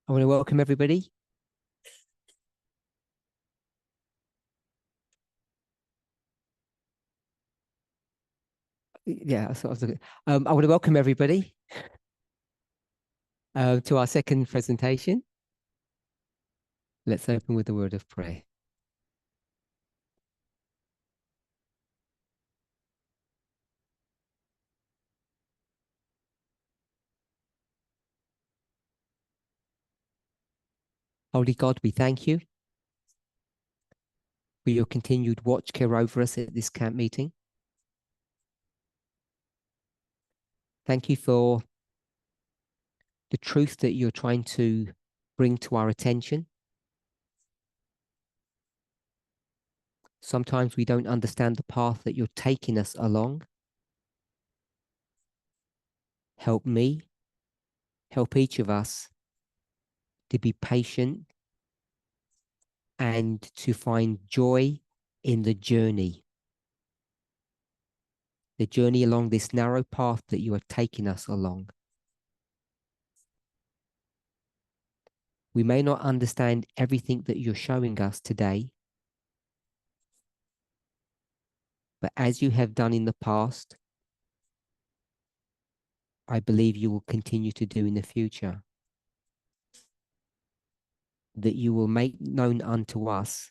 I want to welcome everybody. Yeah, that's what I was looking. I want to welcome everybody to our second presentation. Let's open with a word of prayer. Holy God, we thank you for your continued watch care over us at this camp meeting. Thank you for the truth that you're trying to bring to our attention. Sometimes we don't understand the path that you're taking us along. Help me, help each of us to be patient and to find joy in the journey along this narrow path that you are taking us along. We may not understand everything that you're showing us today, but as you have done in the past, I believe you will continue to do in the future. That you will make known unto us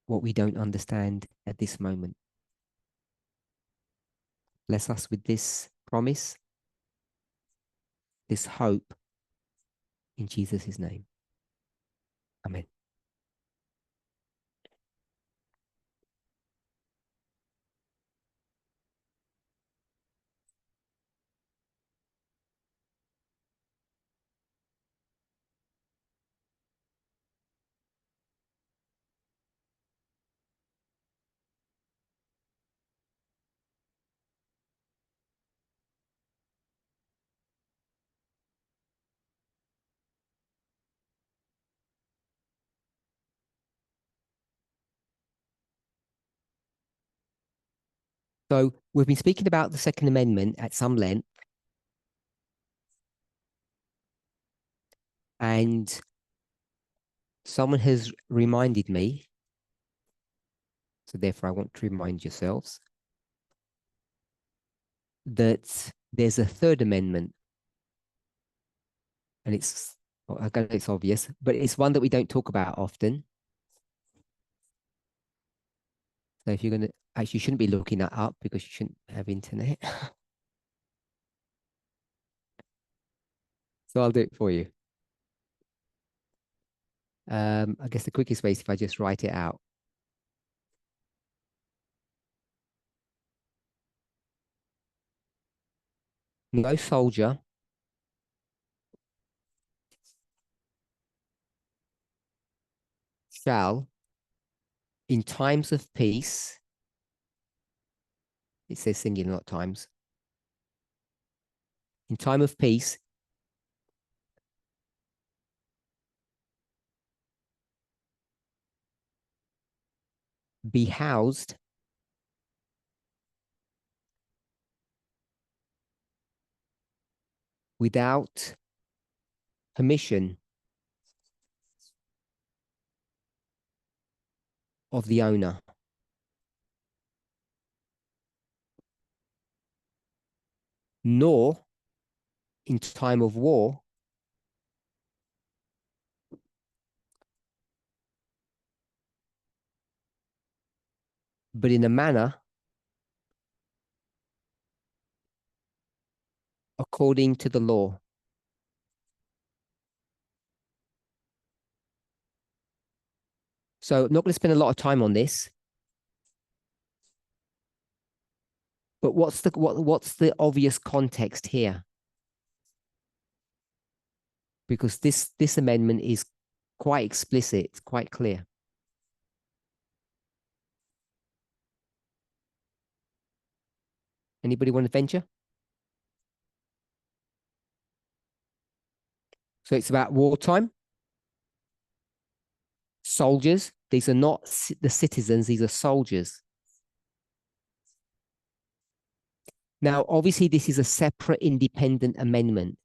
what we don't understand at this moment. Bless us with this promise, this hope, in Jesus' name. Amen. So we've been speaking about the Second Amendment at some length, and someone has reminded me, so therefore I want to remind yourselves, that there's a Third Amendment. And it's, well, I guess it's obvious, but it's one that we don't talk about often. So if you're going to, actually, you shouldn't be looking that up because you shouldn't have internet. So I'll do it for you. I guess the quickest way is if I just write it out. No soldier shall, in times of peace, it says singing a lot of times, in time of peace, be housed without permission of the owner. Nor in time of war but in a manner according to the law. So I'm not going to spend a lot of time on this, but what's the obvious context here? Because this amendment is quite explicit, it's quite clear. Anybody want to venture? So it's about wartime. Soldiers. These are not the citizens, these are soldiers. Now, obviously, this is a separate independent amendment.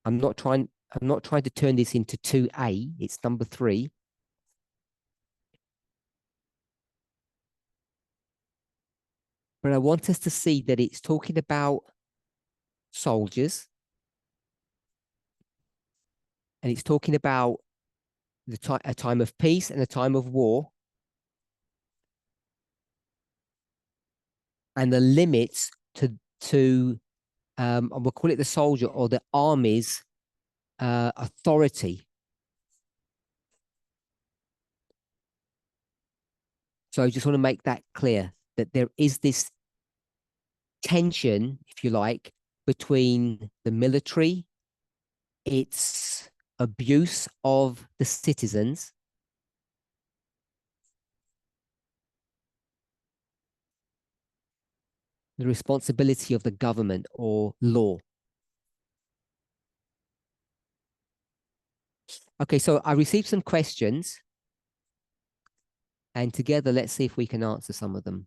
I'm not trying. I'm not trying to turn this into 2A. It's number 3. But I want us to see that it's talking about soldiers, and it's talking about a time of peace and a time of war, and the limits to we'll call it the soldier or the army's authority. So I just want to make that clear that there is this tension, if you like, between the military, its abuse of the citizens, the responsibility of the government or law. Okay, so I received some questions, and together let's see if we can answer some of them.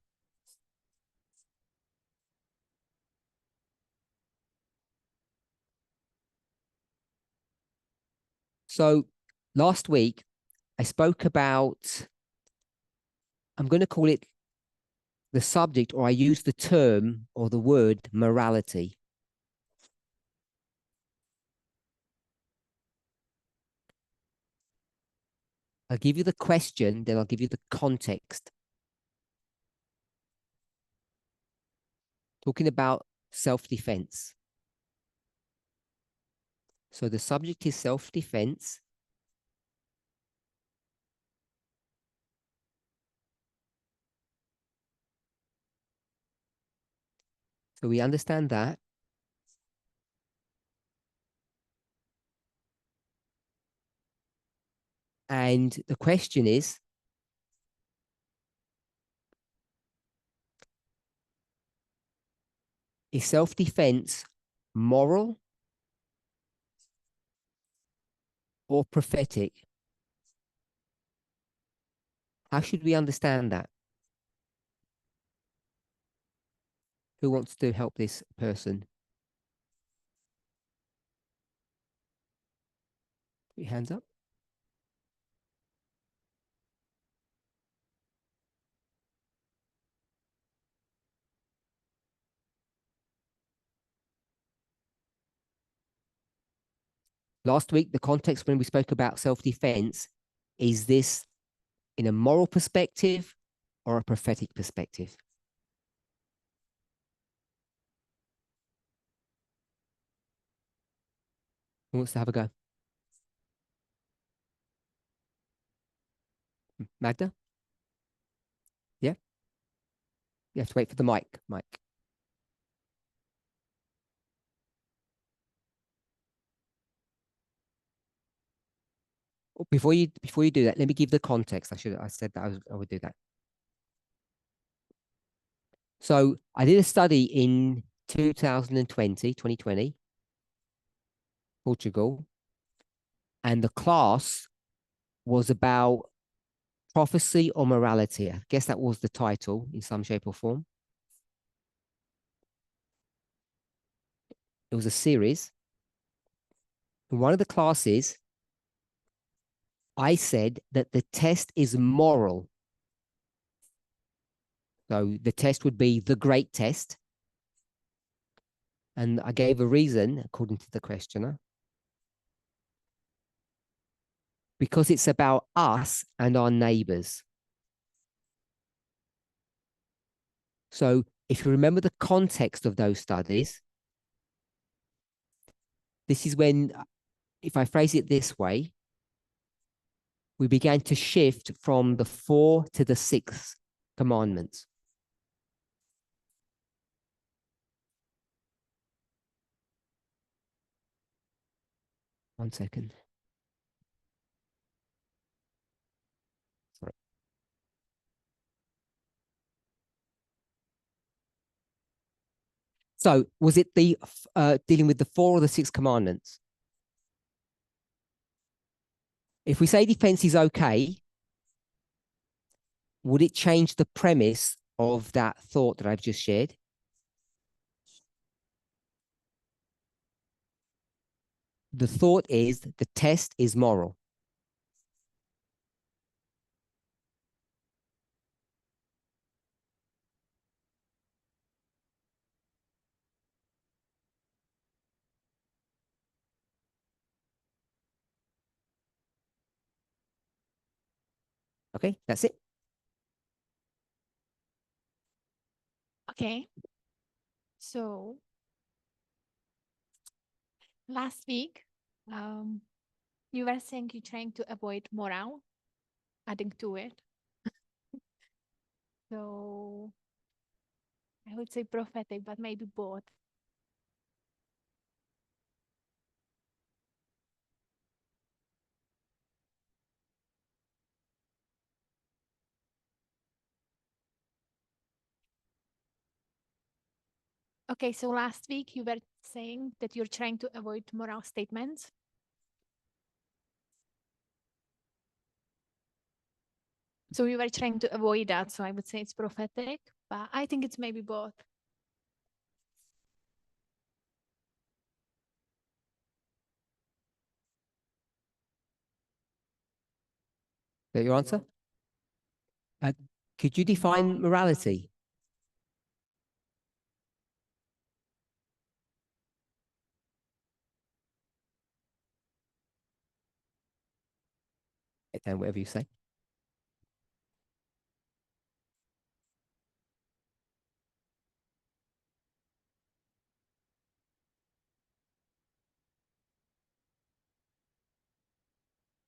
So last week, I spoke about, I'm going to call it the subject, or I used the term or the word morality. I'll give you the question, then I'll give you the context. Talking about self-defense. So the subject is self-defense. So we understand that. And the question is self-defense moral or prophetic? How should we understand that? Who wants to help this person? Put your hands up. Last week, the context when we spoke about self-defense, is this in a moral perspective or a prophetic perspective? Who wants to have a go? Magda? Yeah? You have to wait for the mic. Mike. Before you do that, let me give the context. I said that I would do that. So I did a study in 2020, Portugal, and the class was about prophecy or morality. I guess that was the title in some shape or form. It was a series. In one of the classes, I said that the test is moral. So the test would be the great test. And I gave a reason, according to the questioner, because it's about us and our neighbors. So if you remember the context of those studies, this is when, if I phrase it this way, we began to shift from the 4 to the 6 commandments. One second. Sorry. So was it the dealing with the 4 or the 6 commandments? If we say defense is okay, would it change the premise of that thought that I've just shared? The thought is the test is moral. Okay, that's it. Okay. So last week, you were saying you're trying to avoid moral, adding to it. So I would say prophetic, but maybe both. Okay, so last week you were saying that you're trying to avoid moral statements. So we were trying to avoid that. So I would say it's prophetic, but I think it's maybe both. Is that your answer? Could you define morality? And whatever you say.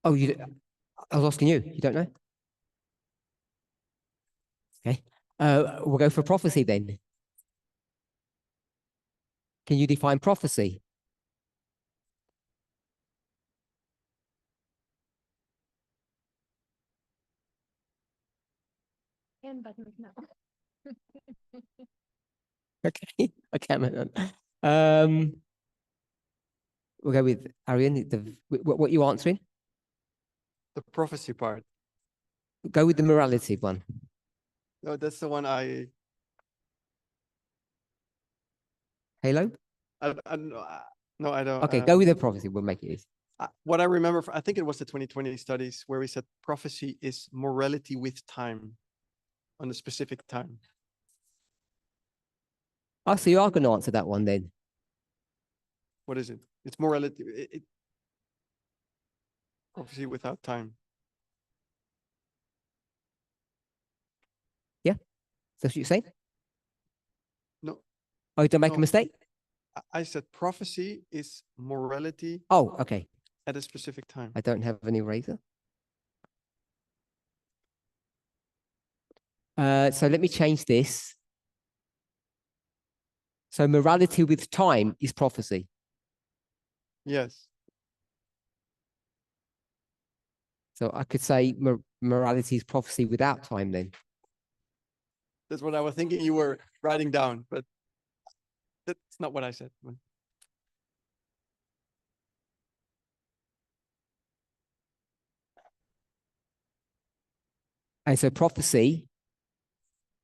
Oh, I was asking you. You don't know? Okay. We'll go for prophecy then. Can you define prophecy? But not now. Okay. Okay. We'll go with Arian. What you answering? The prophecy part. Go with the morality one. No, that's the one I Halo? no, I don't. Okay, go with the prophecy. We'll make it easy. What I remember, I think it was the 2020 studies where we said prophecy is morality with time, on a specific time. Oh, so you are going to answer that one then. What is it? It's morality. Prophecy without time. Yeah? That's what you say? No. Oh, don't make No. a mistake? I said prophecy is morality. Oh, okay. At a specific time. I don't have an eraser. So let me change this. So morality with time is prophecy. Yes. So I could say morality is prophecy without time then. That's what I was thinking you were writing down, but that's not what I said. And so prophecy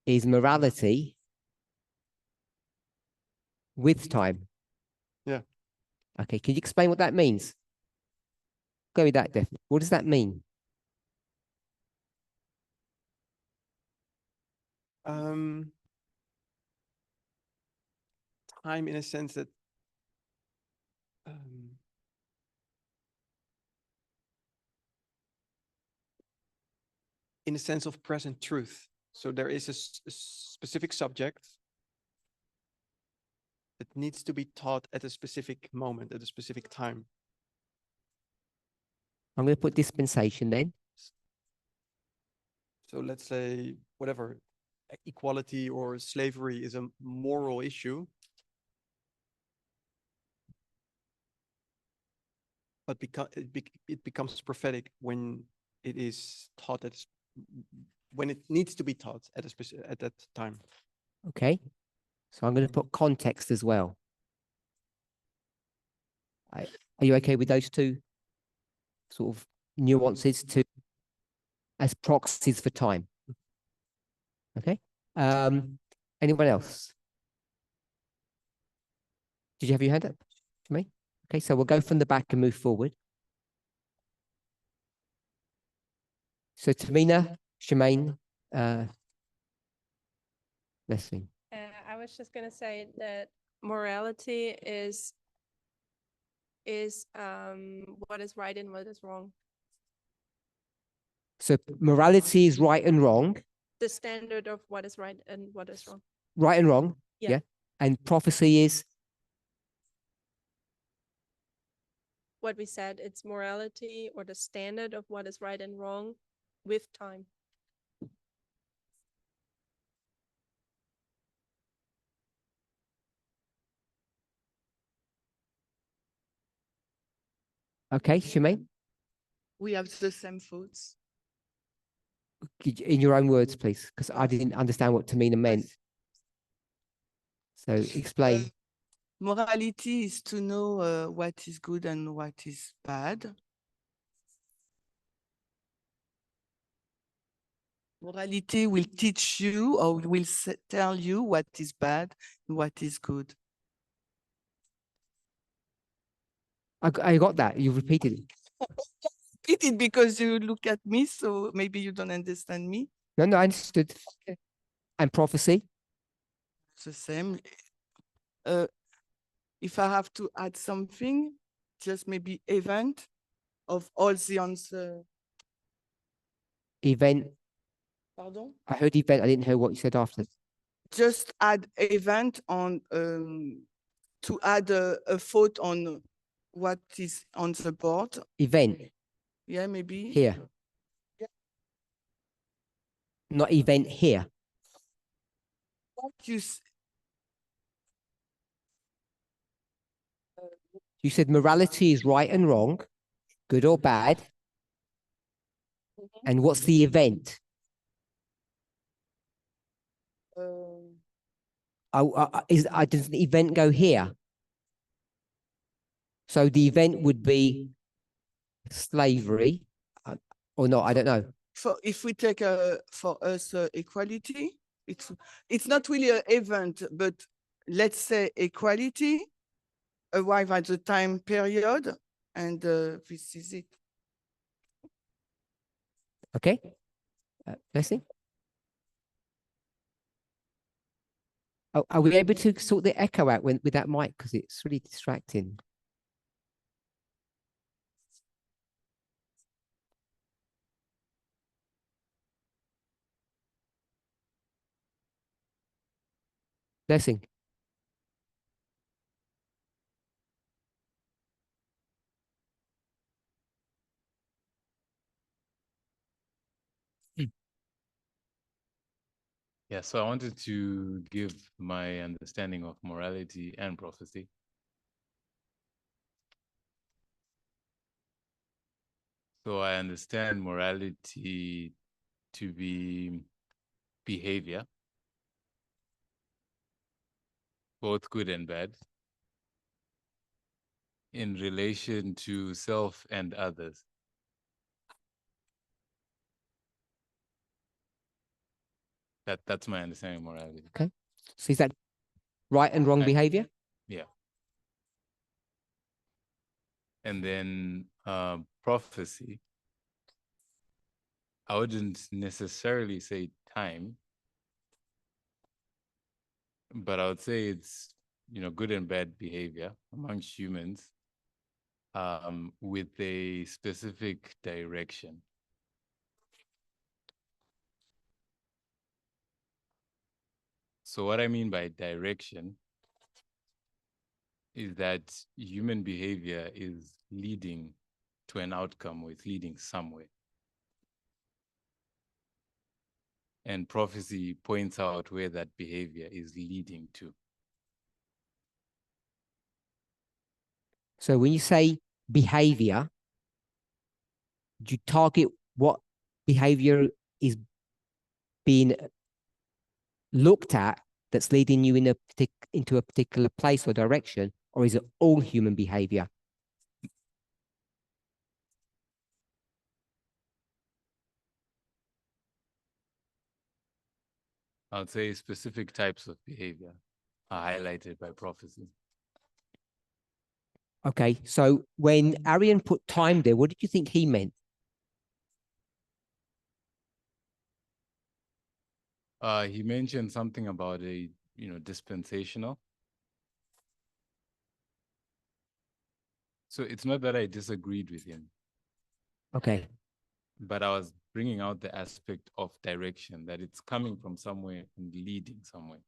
is morality with time. Yeah. Okay, can you explain what that means? Go with that definition. What does that mean? Time in a sense that in a sense of present truth. So there is a specific subject that needs to be taught at a specific moment, at a specific time. I'm going to put dispensation then. So let's say whatever, equality or slavery is a moral issue. But it becomes prophetic when it is taught when it needs to be taught at at that time. Okay. So I'm going to put context as well. Are you okay with those two sort of nuances to as proxies for time? Okay. Anyone else? Did you have your hand up to me? Okay, so we'll go from the back and move forward. So Tamina, Shemaine, Leslie. I was just gonna say that morality is what is right and what is wrong. So morality is right and wrong. The standard of what is right and what is wrong. Right and wrong. Yeah. Yeah. And prophecy is What we said, it's morality or the standard of what is right and wrong with time. okay, Shemaine. We have the same thoughts. In your own words, please, because I didn't understand what Tamina meant. So explain. Morality is to know what is good and what is bad. Morality will teach you or will tell you what is bad and what is good. I got that. You repeated it. Repeat it because you look at me, so maybe you don't understand me. No, I understood. And prophecy? It's the same. If I have to add something, just maybe event of all the answer. Event. Pardon? I heard event. I didn't hear what you said after. Just add event on to add a thought on what is on the board. Event. Yeah, maybe. Here. Yeah. Not event here. What you You said morality is right and wrong, good or bad. And what's the event? Does the event go here? So the event would be slavery or not? I don't know. for if we take for us equality, it's not really an event, but let's say equality arrive at the time period, and this is it. Okay. Leslie? Oh, are we able to sort the echo out with that mic? Because it's really distracting. Blessing. Yeah, so I wanted to give my understanding of morality and prophecy. So I understand morality to be behavior, both good and bad, in relation to self and others. That's my understanding of morality. Okay. So is that right and wrong behavior? Yeah. And then prophecy, I wouldn't necessarily say time, but I would say it's, good and bad behavior amongst humans with a specific direction. So what I mean by direction is that human behavior is leading to an outcome, or it's leading somewhere. And prophecy points out where that behavior is leading to. So when you say behavior, do you target what behavior is being looked at that's leading you into a particular place or direction, or is it all human behavior? I would say specific types of behavior are highlighted by prophecy. Okay, so when Arian put time there, what did you think he meant? He mentioned something about a, dispensational. So it's not that I disagreed with him, Okay, but I was bringing out the aspect of direction, that it's coming from somewhere and leading somewhere.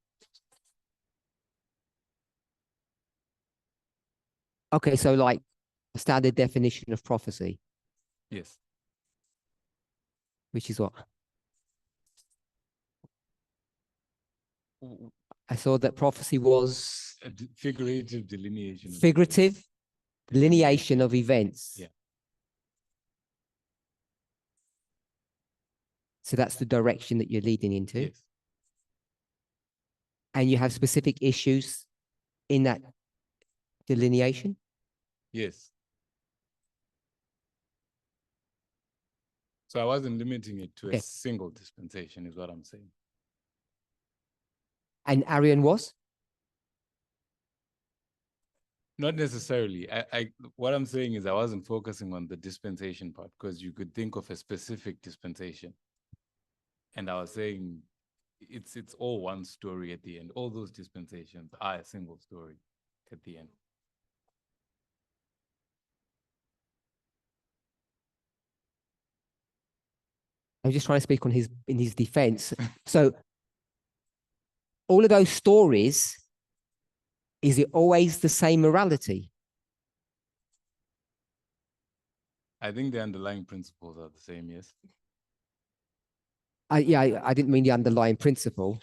okay, so like the standard definition of prophecy, Yes. which is what? W- I saw that prophecy was a figurative delineation. figurative delineation of events. Yeah. So that's the direction that you're leading into. Yes. And you have specific issues in that delineation. Yes. So I wasn't limiting it to Okay. a single dispensation, is what I'm saying. And Arian was? Not necessarily. What I'm saying is I wasn't focusing on the dispensation part, because you could think of a specific dispensation. And I was saying it's all one story at the end. All those dispensations are a single story at the end. I'm just trying to speak on in his defense. So all of those stories, is it always the same morality? I think the underlying principles are the same, yes. I didn't mean the underlying principle,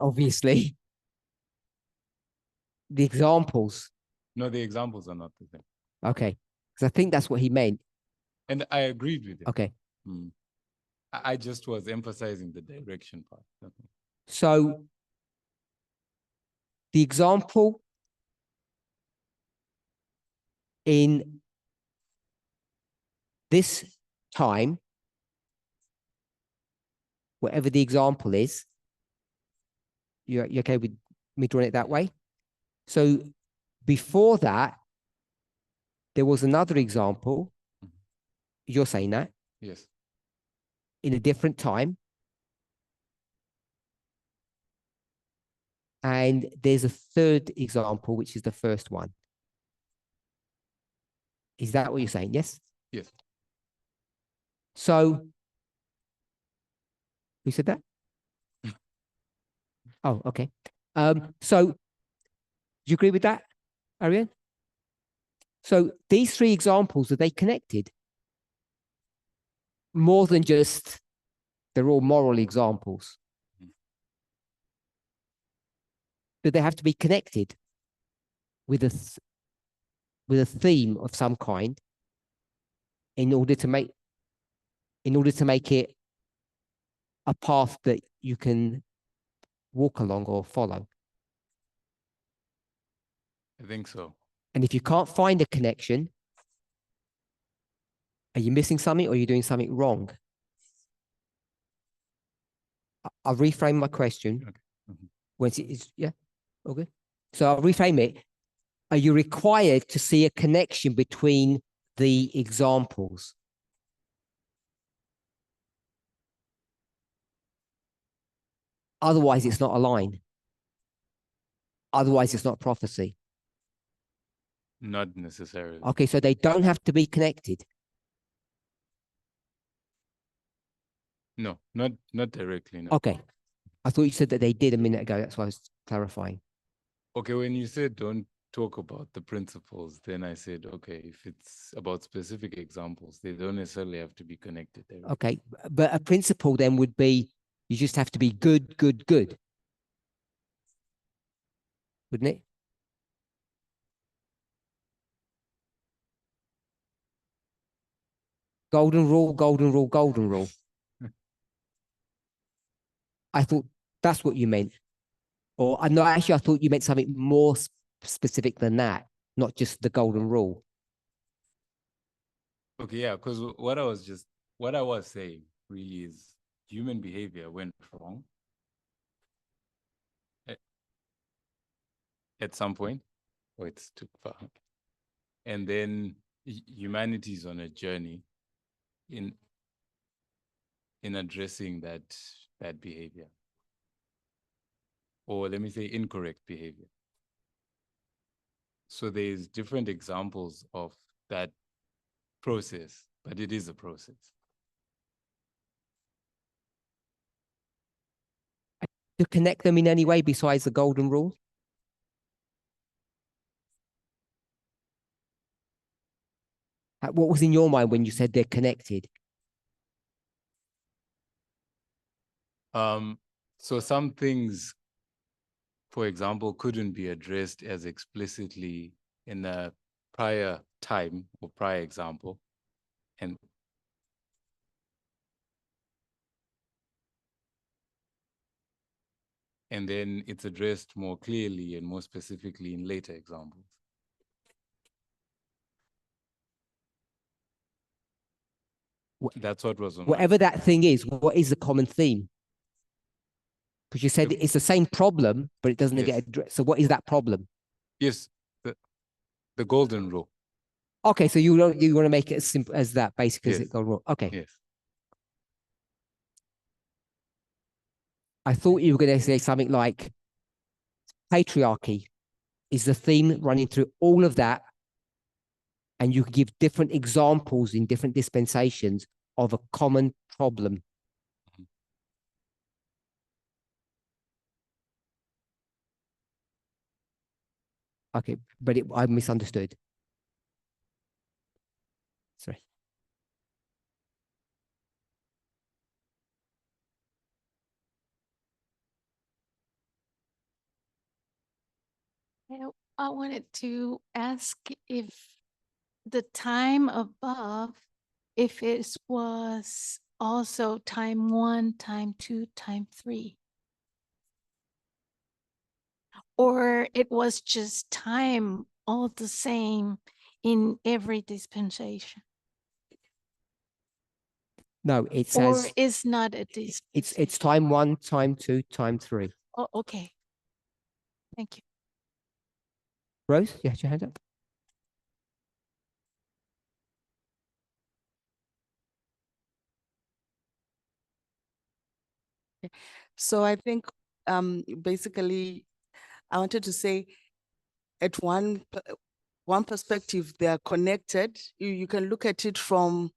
obviously. The examples. No, the examples are not the same. Okay. Because I think that's what he meant. And I agreed with him. Okay. I just was emphasizing the direction part. So the example in this time, whatever the example is, you're okay with me drawing it that way? So before that, there was another example. You're saying that? Yes. In a different time. And there's a third example, which is the first one. Is that what you're saying? Yes? Yes. So, who said that? Oh, okay. So, do you agree with that, Ariane? So these three examples, are they connected? More than just, they're all moral examples. Do they have to be connected with a theme of some kind in order to make it a path that you can walk along or follow? I think so. And if you can't find a connection, are you missing something or are you doing something wrong? I'll reframe my question. Okay. Once it's, yeah, okay. So I'll reframe it. Are you required to see a connection between the examples? Otherwise, it's not a line. Otherwise, it's not prophecy. Not necessarily. Okay, so they don't have to be connected. No, not directly, no. Okay. I thought you said that they did a minute ago. That's why I was clarifying. Okay, when you said don't talk about the principles, then I said, okay, if it's about specific examples, they don't necessarily have to be connected directly. Okay, but a principle then would be you just have to be good, good, good. Wouldn't it? Golden rule, golden rule, golden rule. I thought that's what you meant. Or no, actually, I thought you meant something more specific than that, not just the golden rule. Okay, yeah, because what I was saying really is human behavior went wrong at some point. Oh, it's too far. And then humanity is on a journey in addressing that bad behavior, or let me say incorrect behavior. So there's different examples of that process, but it is a process. To connect them in any way besides the golden rule? What was in your mind when you said they're connected? So some things, for example, couldn't be addressed as explicitly in a prior time or prior example. And then it's addressed more clearly and more specifically in later examples. That's what was on my Whatever that thing is, what is the common theme? Because you said it's the same problem, but it doesn't Yes. get addressed. So what is that problem? Yes, the golden rule. Okay, so you want to make it as simple as that, basically, as Yes. it goes wrong. Okay. Yes. I thought you were going to say something like patriarchy is the theme running through all of that, and you can give different examples in different dispensations of a common problem. Okay, but I misunderstood. Sorry. I wanted to ask if the time above, if it was also time 1, time 2, time 3, or it was just time all the same in every dispensation, No, it or says is not a dispensation. it's time 1, time 2, time 3. Oh, okay. Thank you. Rose, you had your hand up? So I think basically I wanted to say at one perspective, they are connected. You can look at it from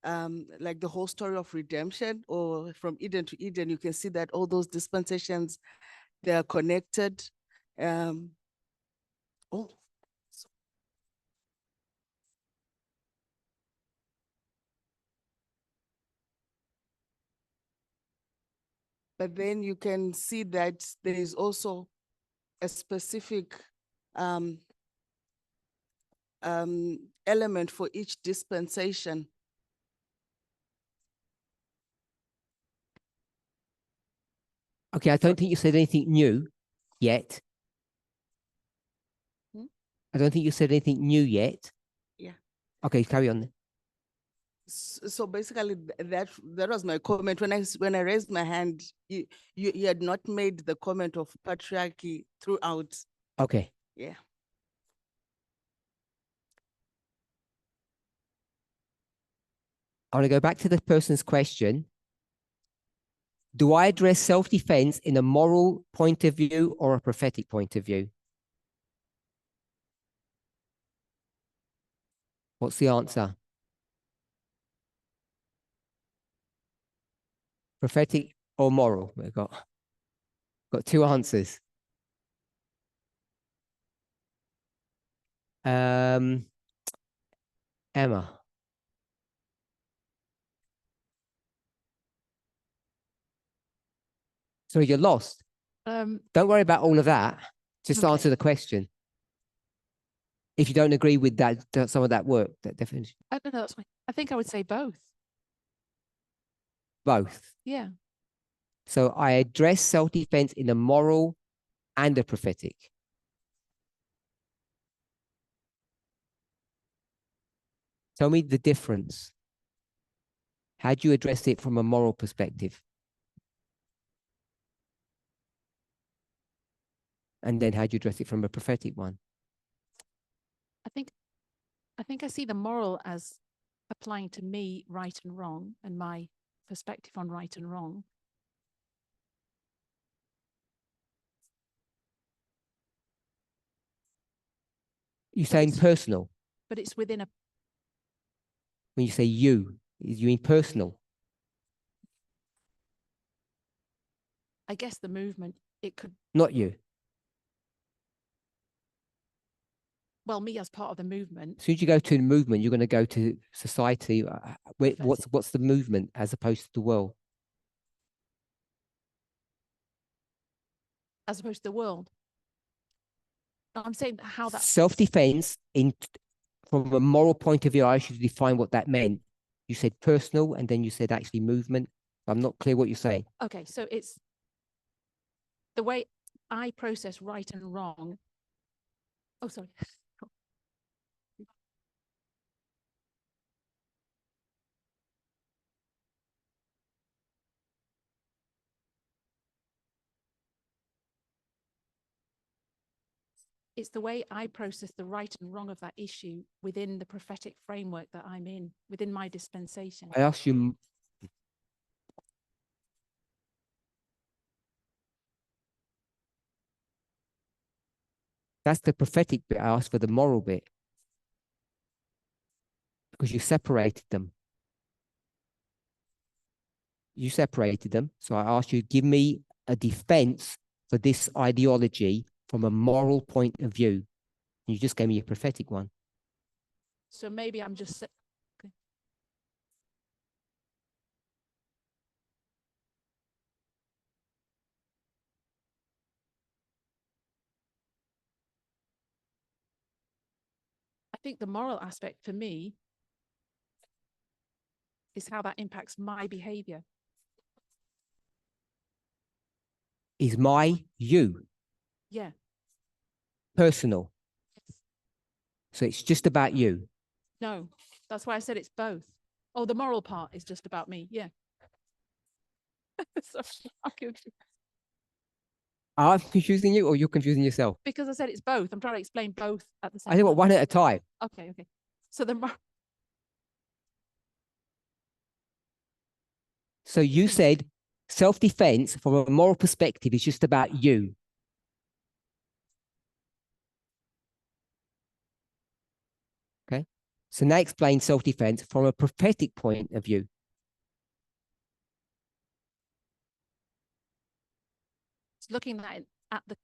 like the whole story of redemption, or from Eden to Eden. You can see that all those dispensations, they are connected. Oh, but then you can see that there is also a specific element for each dispensation. Okay, I don't think you said anything new yet. Hmm? I don't think you said anything new yet. Yeah. Okay, carry on then. So basically, that was my comment when I raised my hand. You had not made the comment of patriarchy throughout. Okay. Yeah. I want to go back to the person's question. Do I address self-defense in a moral point of view or a prophetic point of view? What's the answer? Prophetic or moral? We've got two answers. Emma. So you're lost. Um, Don't worry about all of that. Just Okay. answer the question. If you don't agree with that, some of that work, that definition, I don't know. That's fine. I think I would say both. both. Yeah. So I address self-defense in a moral and a prophetic. Tell me the difference. How do you address it from a moral perspective? And then how do you address it from a prophetic one? I think I think I see the moral as applying to me right and wrong and my perspective on right and wrong. You're saying it's- personal. But it's within a, When you say you mean personal? I guess the movement, it could, Not you. well, me as part of the movement, As soon as you go to the movement, you're going to go to society. Yes. What's the movement as opposed to the world? as opposed to the world. No, I'm saying how that, Self-defense from a moral point of view, I should define what that meant. You said personal, and then you said actually movement. I'm not clear what you're saying. okay, so it's the way I process right and wrong. Oh, sorry. It's the way I process the right and wrong of that issue within the prophetic framework that I'm in, within my dispensation. I asked you. That's the prophetic bit. I asked for the moral bit because you separated them. You separated them. So I asked you, give me a defense for this ideology from a moral point of view. You just gave me a prophetic one. So maybe I'm just, okay. I think the moral aspect for me is how that impacts my behavior. Is my you Yeah. personal? So it's just about you. No, that's why I said it's both. Oh, the moral part is just about me. Yeah. Sorry, I'm confused. I'm confusing you or you're confusing yourself? Because I said it's both. I'm trying to explain both at the same I think time. one at a time. Okay, okay. So the So you said self-defense from a moral perspective is just about you. Okay. So now explain self-defense from a prophetic point of view. looking at the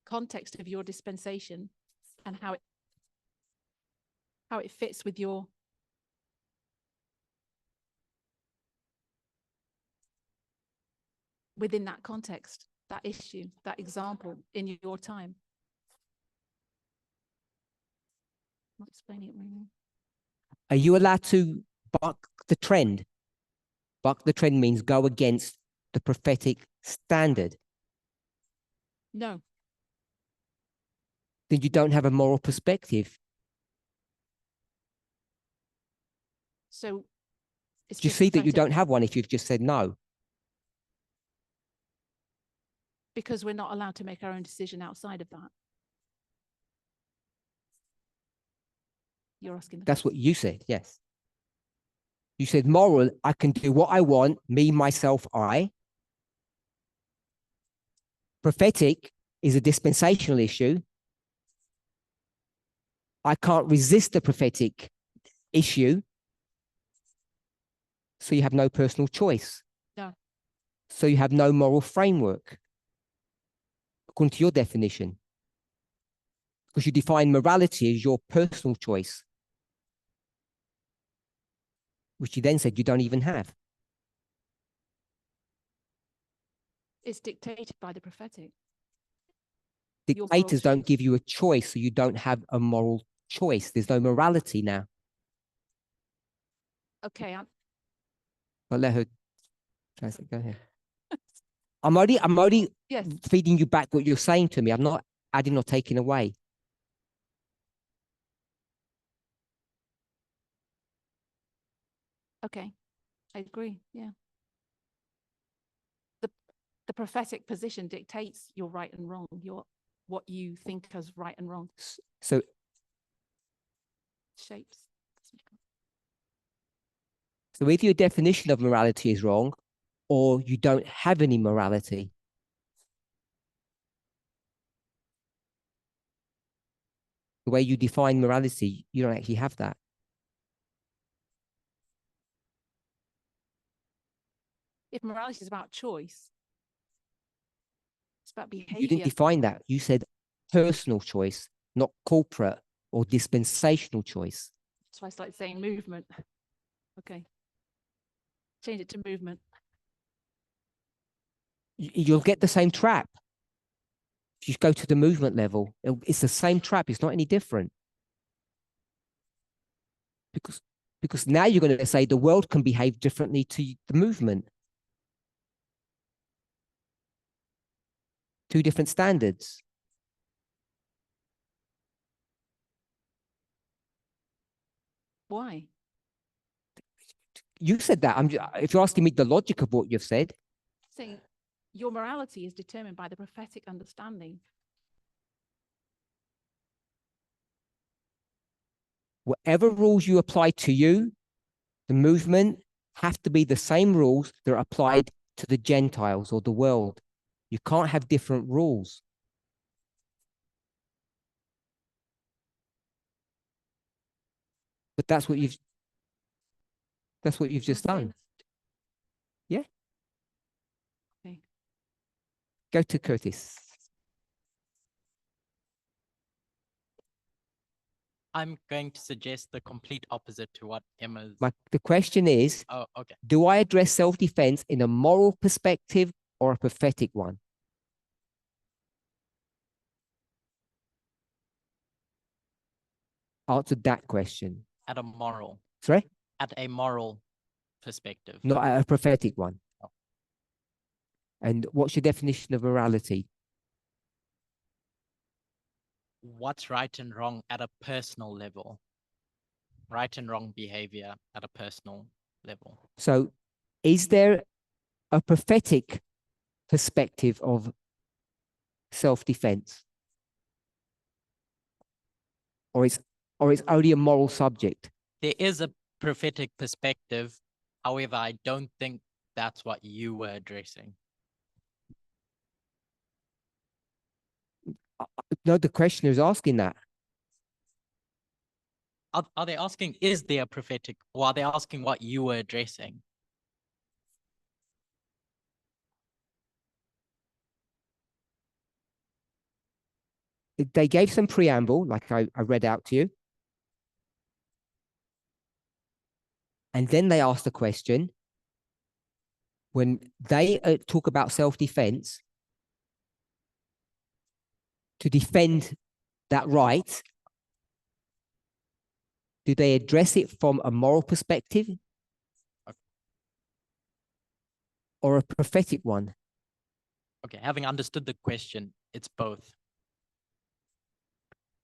context of your dispensation and how it fits with your within that context, that issue, that example in your time. I'm not explaining it really. Are you allowed to buck the trend? Buck the trend means go against the prophetic standard. No, Then you don't have a moral perspective. so it's Do you just see that you prophetic don't have one if you've just said no? because we're not allowed to make our own decision outside of that. You're asking the That's what you said, yes. You said moral, I can do what I want, me, myself, I. Prophetic is a dispensational issue. I can't resist the prophetic issue. So you have no personal choice. No. So you have no moral framework, according to your definition. Because you define morality as your personal choice, which you then said you don't even have. It's dictated by the prophetic. Your moral Dictators don't choice. give you a choice, so you don't have a moral choice. There's no morality now. Okay, But let her translate. Go ahead. I'm only yes. feeding you back what you're saying to me. I'm not adding or taking away. Okay, I agree. Yeah. The prophetic position dictates your right and wrong, what you think as right and wrong. So shapes. So either your definition of morality is wrong, or you don't have any morality. The way you define morality, you don't actually have that. If morality is about choice, it's about behavior. You didn't define that. You said personal choice, not corporate or dispensational choice. That's why I started saying movement. Okay. Change it to movement. You'll get the same trap. If you go to the movement level, it's the same trap. It's not any different. Because now you're going to say the world can behave differently to the movement. Two different standards. Why? You said that. If you're asking me the logic of what you've said, Saying your morality is determined by the prophetic understanding. whatever rules you apply to you, the movement, have to be the same rules that are applied to the Gentiles or the world. You can't have different rules. But that's what you've just done. Yeah. Okay. Go to Curtis. I'm going to suggest the complete opposite to what Emma's. The question is, Oh, okay. do I address self-defense in a moral perspective or a prophetic one? Answer that question. At a moral. Sorry? At a moral perspective. Not at a prophetic one. Oh. And what's your definition of morality? What's right and wrong at a personal level? Right and wrong behavior at a personal level. So is there a prophetic perspective of self-defense? Or it's only a moral subject? There is a prophetic perspective. However, I don't think that's what you were addressing. No, the questioner is asking that. Are they asking, is there a prophetic, or are they asking what you were addressing? They gave some preamble, like I read out to you. And then they asked the question, when they talk about self-defense, to defend that right, do they address it from a moral perspective or a prophetic one? Okay, having understood the question, it's both.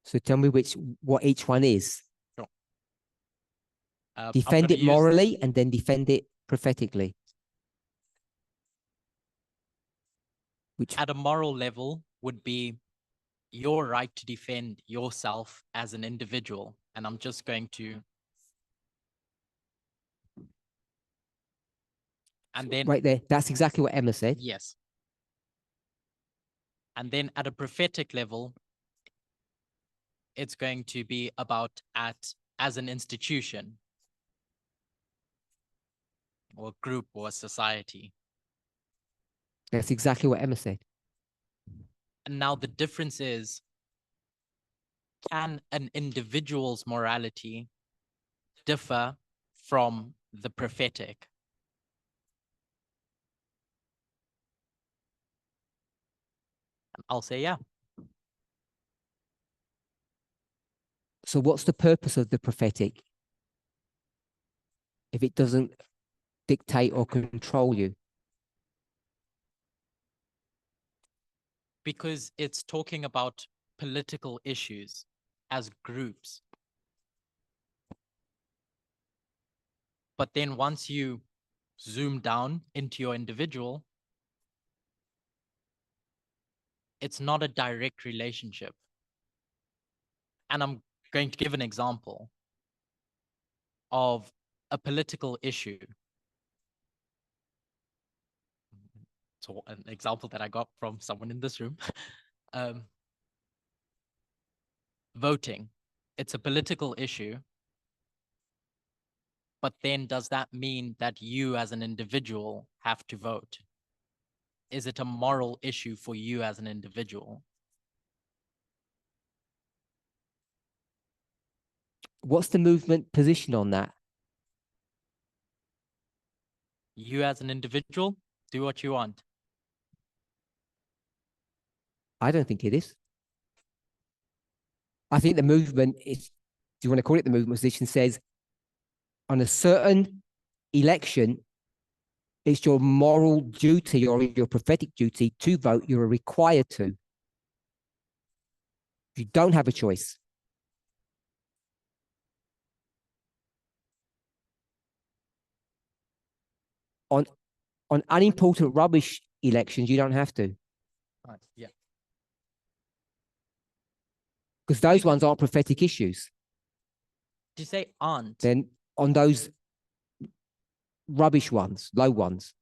So tell me what each one is. Sure. I'm Defend gonna it use- morally and then defend it prophetically. Which At a moral level would be your right to defend yourself as an individual. And I'm just going to. And then. right there, that's exactly what Emma said. Yes. And then at a prophetic level, it's going to be about as an institution or group or society. That's exactly what Emma said. And now the difference is, can an individual's morality differ from the prophetic? And I'll say, yeah. So what's the purpose of the prophetic if it doesn't dictate or control you? Because it's talking about political issues as groups. But then once you zoom down into your individual, it's not a direct relationship. And I'm going to give an example. of a political issue. So an example that I got from someone in this room, voting, it's a political issue, but then does that mean that you as an individual have to vote? Is it a moral issue for you as an individual? What's the movement position on that? You as an individual, do what you want. I don't think it is. I think the movement is, do you want to call it the movement position, says on a certain election, it's your moral duty or your prophetic duty to vote. You're required to. You don't have a choice. On unimportant rubbish elections, you don't have to, Right. Yeah. because those ones aren't prophetic issues. Did you say aren't? Then on those rubbish ones, low ones,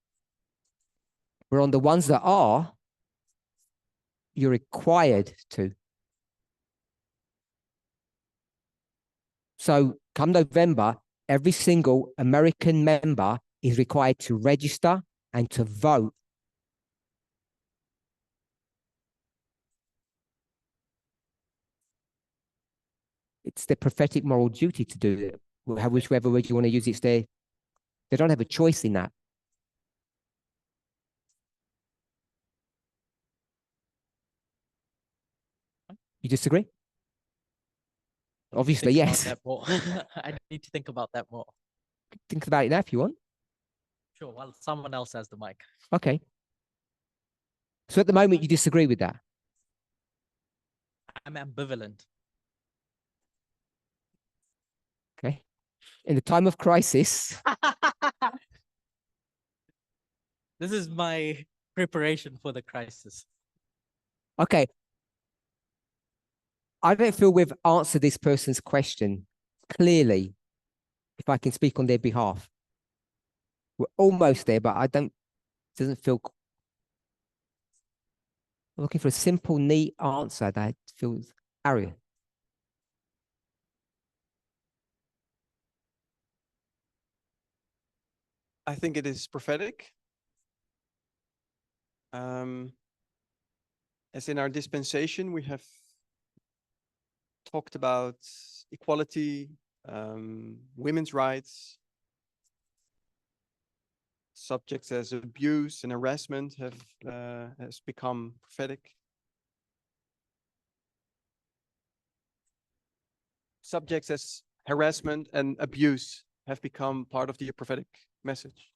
but on the ones that are, you're required to. So come November, every single American member is required to register and to vote. It's their prophetic moral duty to do it. Whichever word you want to use, it's they don't have a choice in that. You disagree? Obviously, Think about yes. that more. I need to think about that more. Think about it now if you want. Sure, well, someone else has the mic. Okay. So at the moment, you disagree with that. I'm ambivalent. Okay. In the time of crisis, This is my preparation for the crisis. okay. I don't feel we've answered this person's question clearly, if I can speak on their behalf. We're almost there, but doesn't feel. I'm looking for a simple, neat answer that feels Ariel. I think it is prophetic. As in our dispensation, we have talked about equality, women's rights. Subjects as abuse and harassment has become prophetic. Subjects as harassment and abuse have become part of the prophetic message.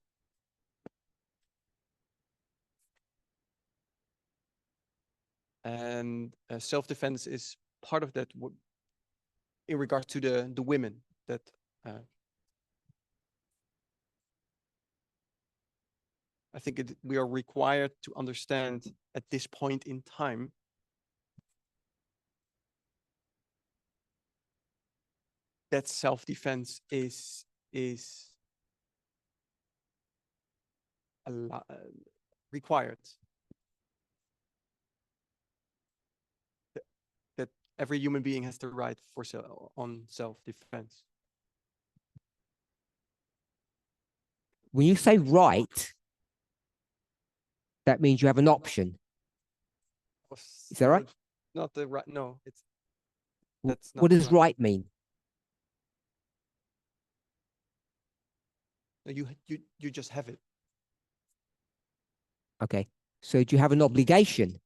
And self-defense is part of that in regards to the women that I think we are required to understand at this point in time that self-defense is required. That every human being has the right for on self-defense. When you say right, that means you have an option. Is that right? Not the right. No, What that's not does right mean? You just have it. Okay. So do you have an obligation?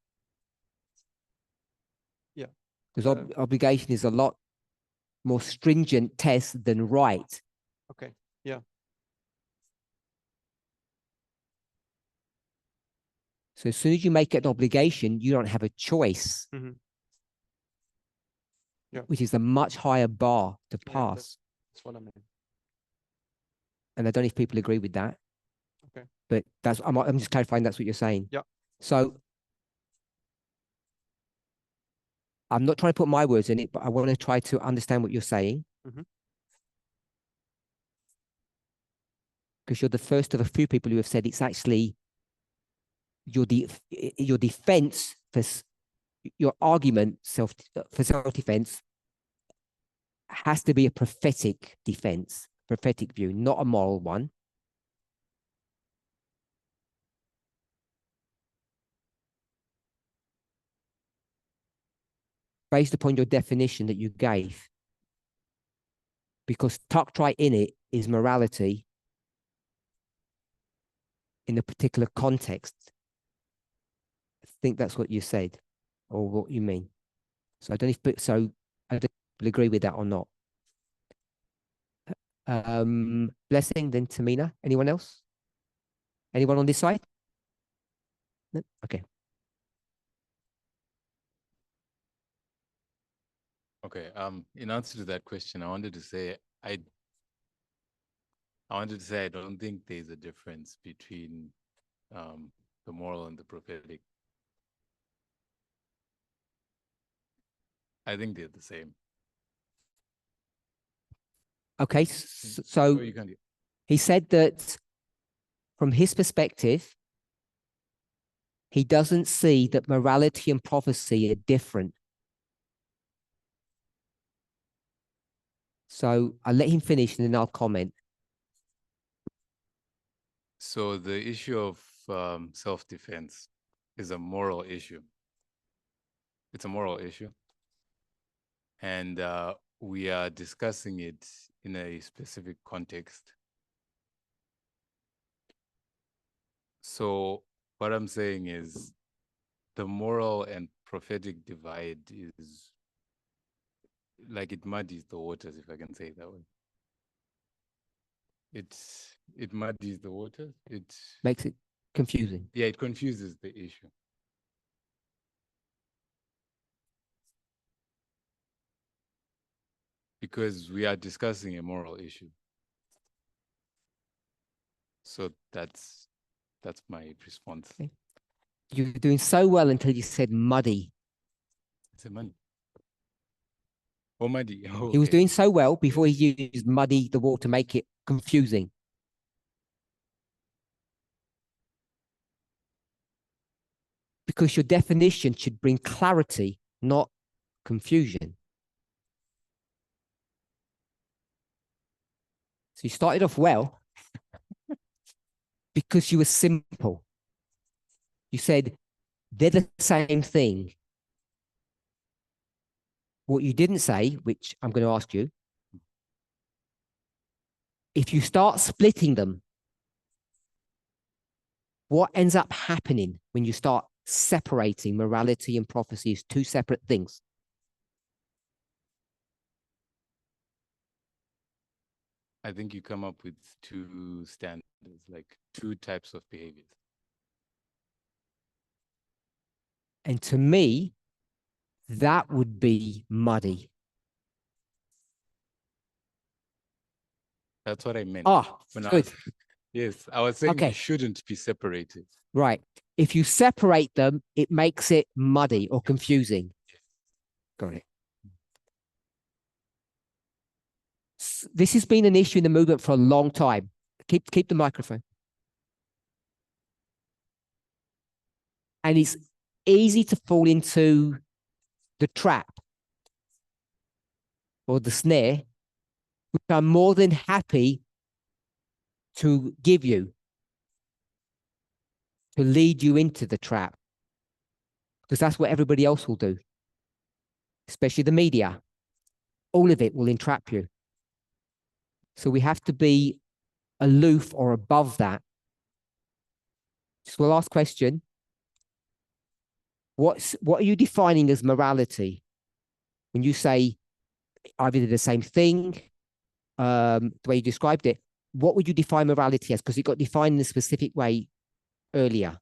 Yeah. Because obligation is a lot more stringent test than right. Okay. Yeah. So as soon as you make it an obligation, you don't have a choice. Mm-hmm. Yeah. Which is a much higher bar to Yeah, pass. that's what I mean. And I don't know if people agree with that. Okay. But I'm just clarifying that's what you're saying. Yeah. So I'm not trying to put my words in it, but I want to try to understand what you're saying. Mm-hmm. because you're the first of a few people who have said it's actually your defense for your argument for self-defense has to be a prophetic defense, prophetic view, not a moral one. Based upon your definition that you gave, because tucked right in it is morality in a particular context. I think that's what you said, or what you mean. So I don't know if, so I don't agree with that or not. Blessing, then Tamina. Anyone else? Anyone on this side? No? Okay. Okay. In answer to that question, I wanted to say I don't think there's a difference between the moral and the prophetic. I think they're the same. Okay. So you can. he said that from his perspective, he doesn't see that morality and prophecy are different. So I'll let him finish and then I'll comment. So the issue of self-defense is a moral issue. It's a moral issue. And we are discussing it in a specific context. So what I'm saying is the moral and prophetic divide is like it muddies the waters, if I can say it that way. It muddies the waters. It makes it confusing. Yeah, it confuses the issue. Because we are discussing a moral issue. So that's my response. Okay. You're doing so well until you said muddy. It's a muddy. Oh, muddy. Oh, He was okay. doing so well before he used muddy the word to make it confusing. Because your definition should bring clarity, not confusion. So you started off well because you were simple. You said they're the same thing. What you didn't say, which I'm going to ask you, if you start splitting them, what ends up happening when you start separating morality and prophecy as two separate things? I think you come up with two standards, like two types of behaviors. And to me, that would be muddy. That's what I meant. Ah, good. Yes, I was saying Okay. they shouldn't be separated. Right. If you separate them, it makes it muddy or confusing. Got it. This has been an issue in the movement for a long time. Keep the microphone. And it's easy to fall into the trap or the snare, which I'm more than happy to give you, to lead you into the trap. Because that's what everybody else will do, especially the media. All of it will entrap you. So we have to be aloof or above that. So last question. What are you defining as morality? When you say either the same thing, the way you described it, what would you define morality as? Because it got defined in a specific way earlier.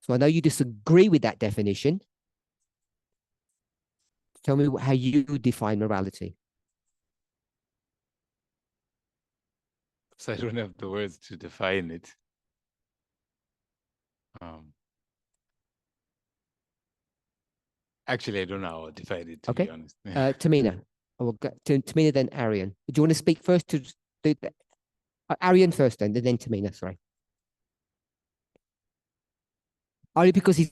So I know you disagree with that definition. Tell me how you define morality. So I don't have the words to define it. Actually, I don't know how to define it, to Okay. be honest. Tamina. I will get to Tamina, then Arian. Do you want to speak first to Arian first, then Tamina? Sorry. Only because he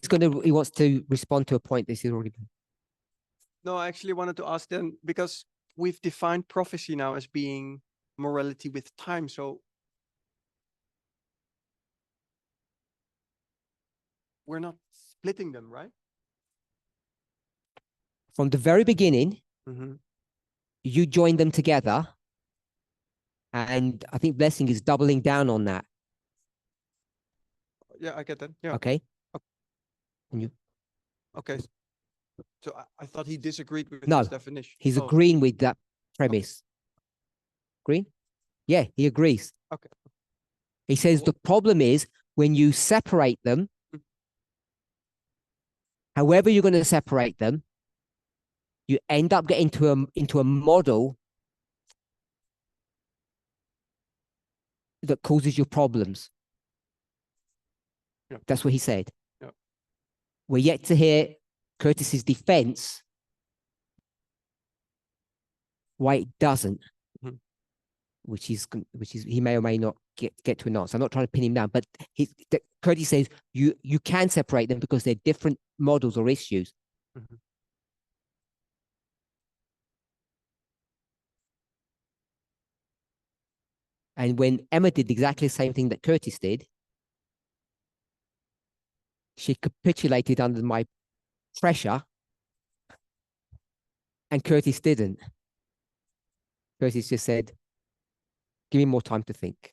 wants to respond to a point this is already. No, I actually wanted to ask then, because we've defined prophecy now as being morality with time. So we're not splitting them, right? From the very beginning, you joined them together. And I think Blessing is doubling down on that. Yeah, I get that. Yeah. Okay. And you, Okay. So I thought he disagreed with No, this definition. he's Oh, agreeing with that premise. Agree? Yeah, he agrees. okay. He says Well- the problem is when you separate them, however you're going to separate them, you end up getting into a model that causes you problems. Yeah. That's what he said. Yeah. We're yet to hear Curtis's defense why it doesn't, which is he may or may not get to an answer. I'm not trying to pin him down, but Curtis says you can separate them because they're different models or issues. And when Emma did exactly the same thing that Curtis did, she capitulated under my pressure, and Curtis didn't. Curtis just said, give me more time to think.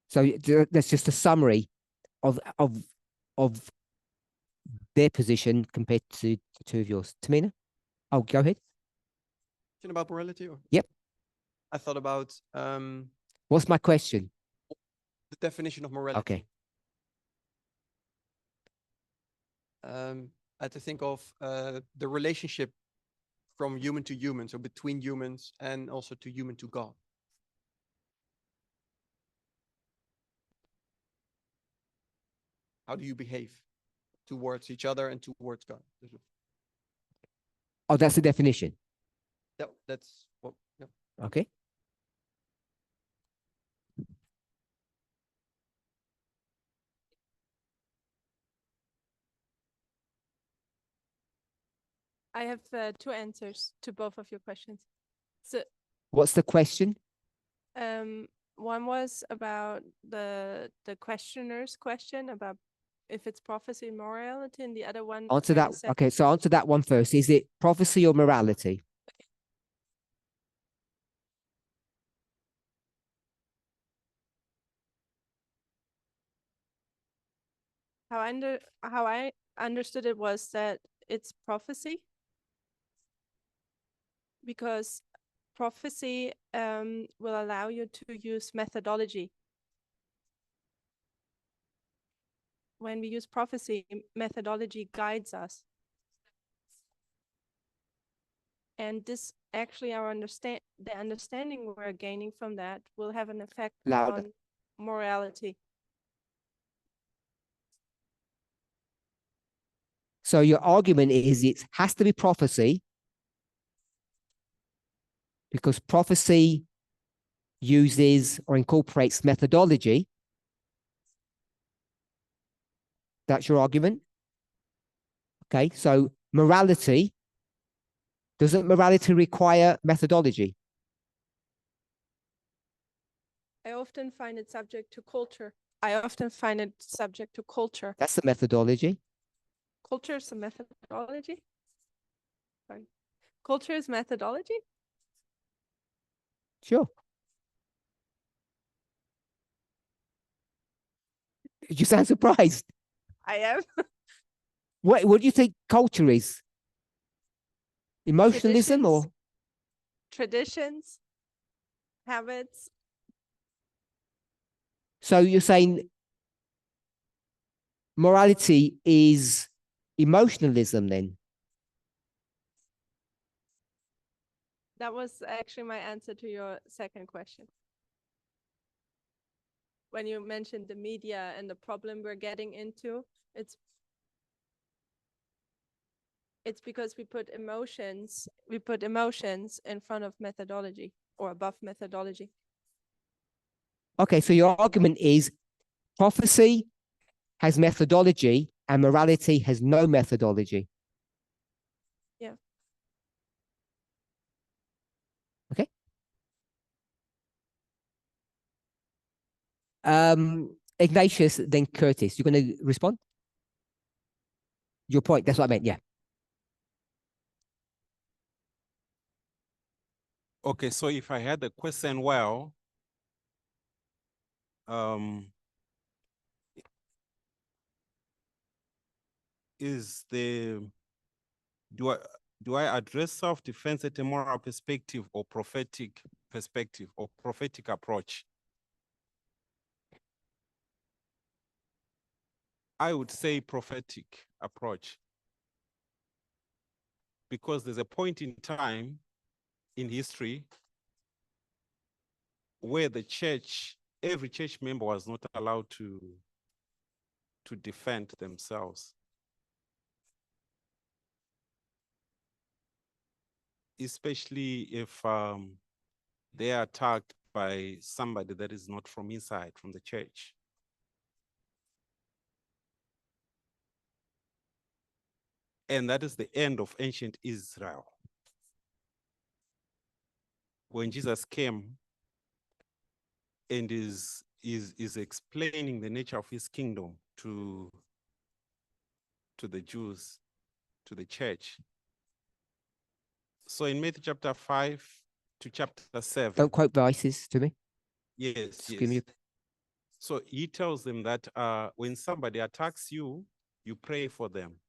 So that's just a summary of their position compared to the two of yours. Tamina? Oh, go ahead. About morality? Or? Yep. I thought about What's my question? the definition of morality. Okay. I had to think of the relationship from human to human, so between humans and also to human to God. How do you behave towards each other and towards God? Oh, that's the definition. That's what. Yeah. Okay. I have two answers to both of your questions. So What's the question? one was about the questioner's question about if it's prophecy and morality, and the other one. Answer very that. sec- Okay, so answer that one first. Is it prophecy or morality? How I understood it was that it's prophecy, because prophecy will allow you to use methodology. When we use prophecy, methodology guides us. And this actually the understanding we're gaining from that will have an effect Louder. on morality. So your argument is it has to be prophecy because prophecy uses or incorporates methodology. That's your argument? Okay, so morality, doesn't morality require methodology? I often find it subject to culture. That's the methodology. Culture is a methodology? Sorry. Culture is methodology? Sure. You sound surprised. I am. What do you think culture is? Emotionalism or? Traditions, habits. So you're saying morality is emotionalism then? That was actually my answer to your second question. When you mentioned the media and the problem we're getting into, it's It's because we put emotions in front of methodology or above methodology. Okay, so your argument is prophecy has methodology and morality has no methodology. Yeah. Okay. Ignatius, then Curtis. You're going to respond? Your point, that's what I meant, yeah. Okay, so if I had the question well, is the do I address self-defense at a moral perspective or prophetic perspective or prophetic approach? I would say prophetic approach, because there's a point in time in history where the church, every church member was not allowed to defend themselves. Especially if they are attacked by somebody that is not from inside, from the church. And that is the end of ancient Israel. When Jesus came and is explaining the nature of his kingdom to the Jews, to the church. So in Matthew chapter 5 to chapter 7. Don't quote verses to me. Yes, Just give me yes. So he tells them that when somebody attacks you, you pray for them.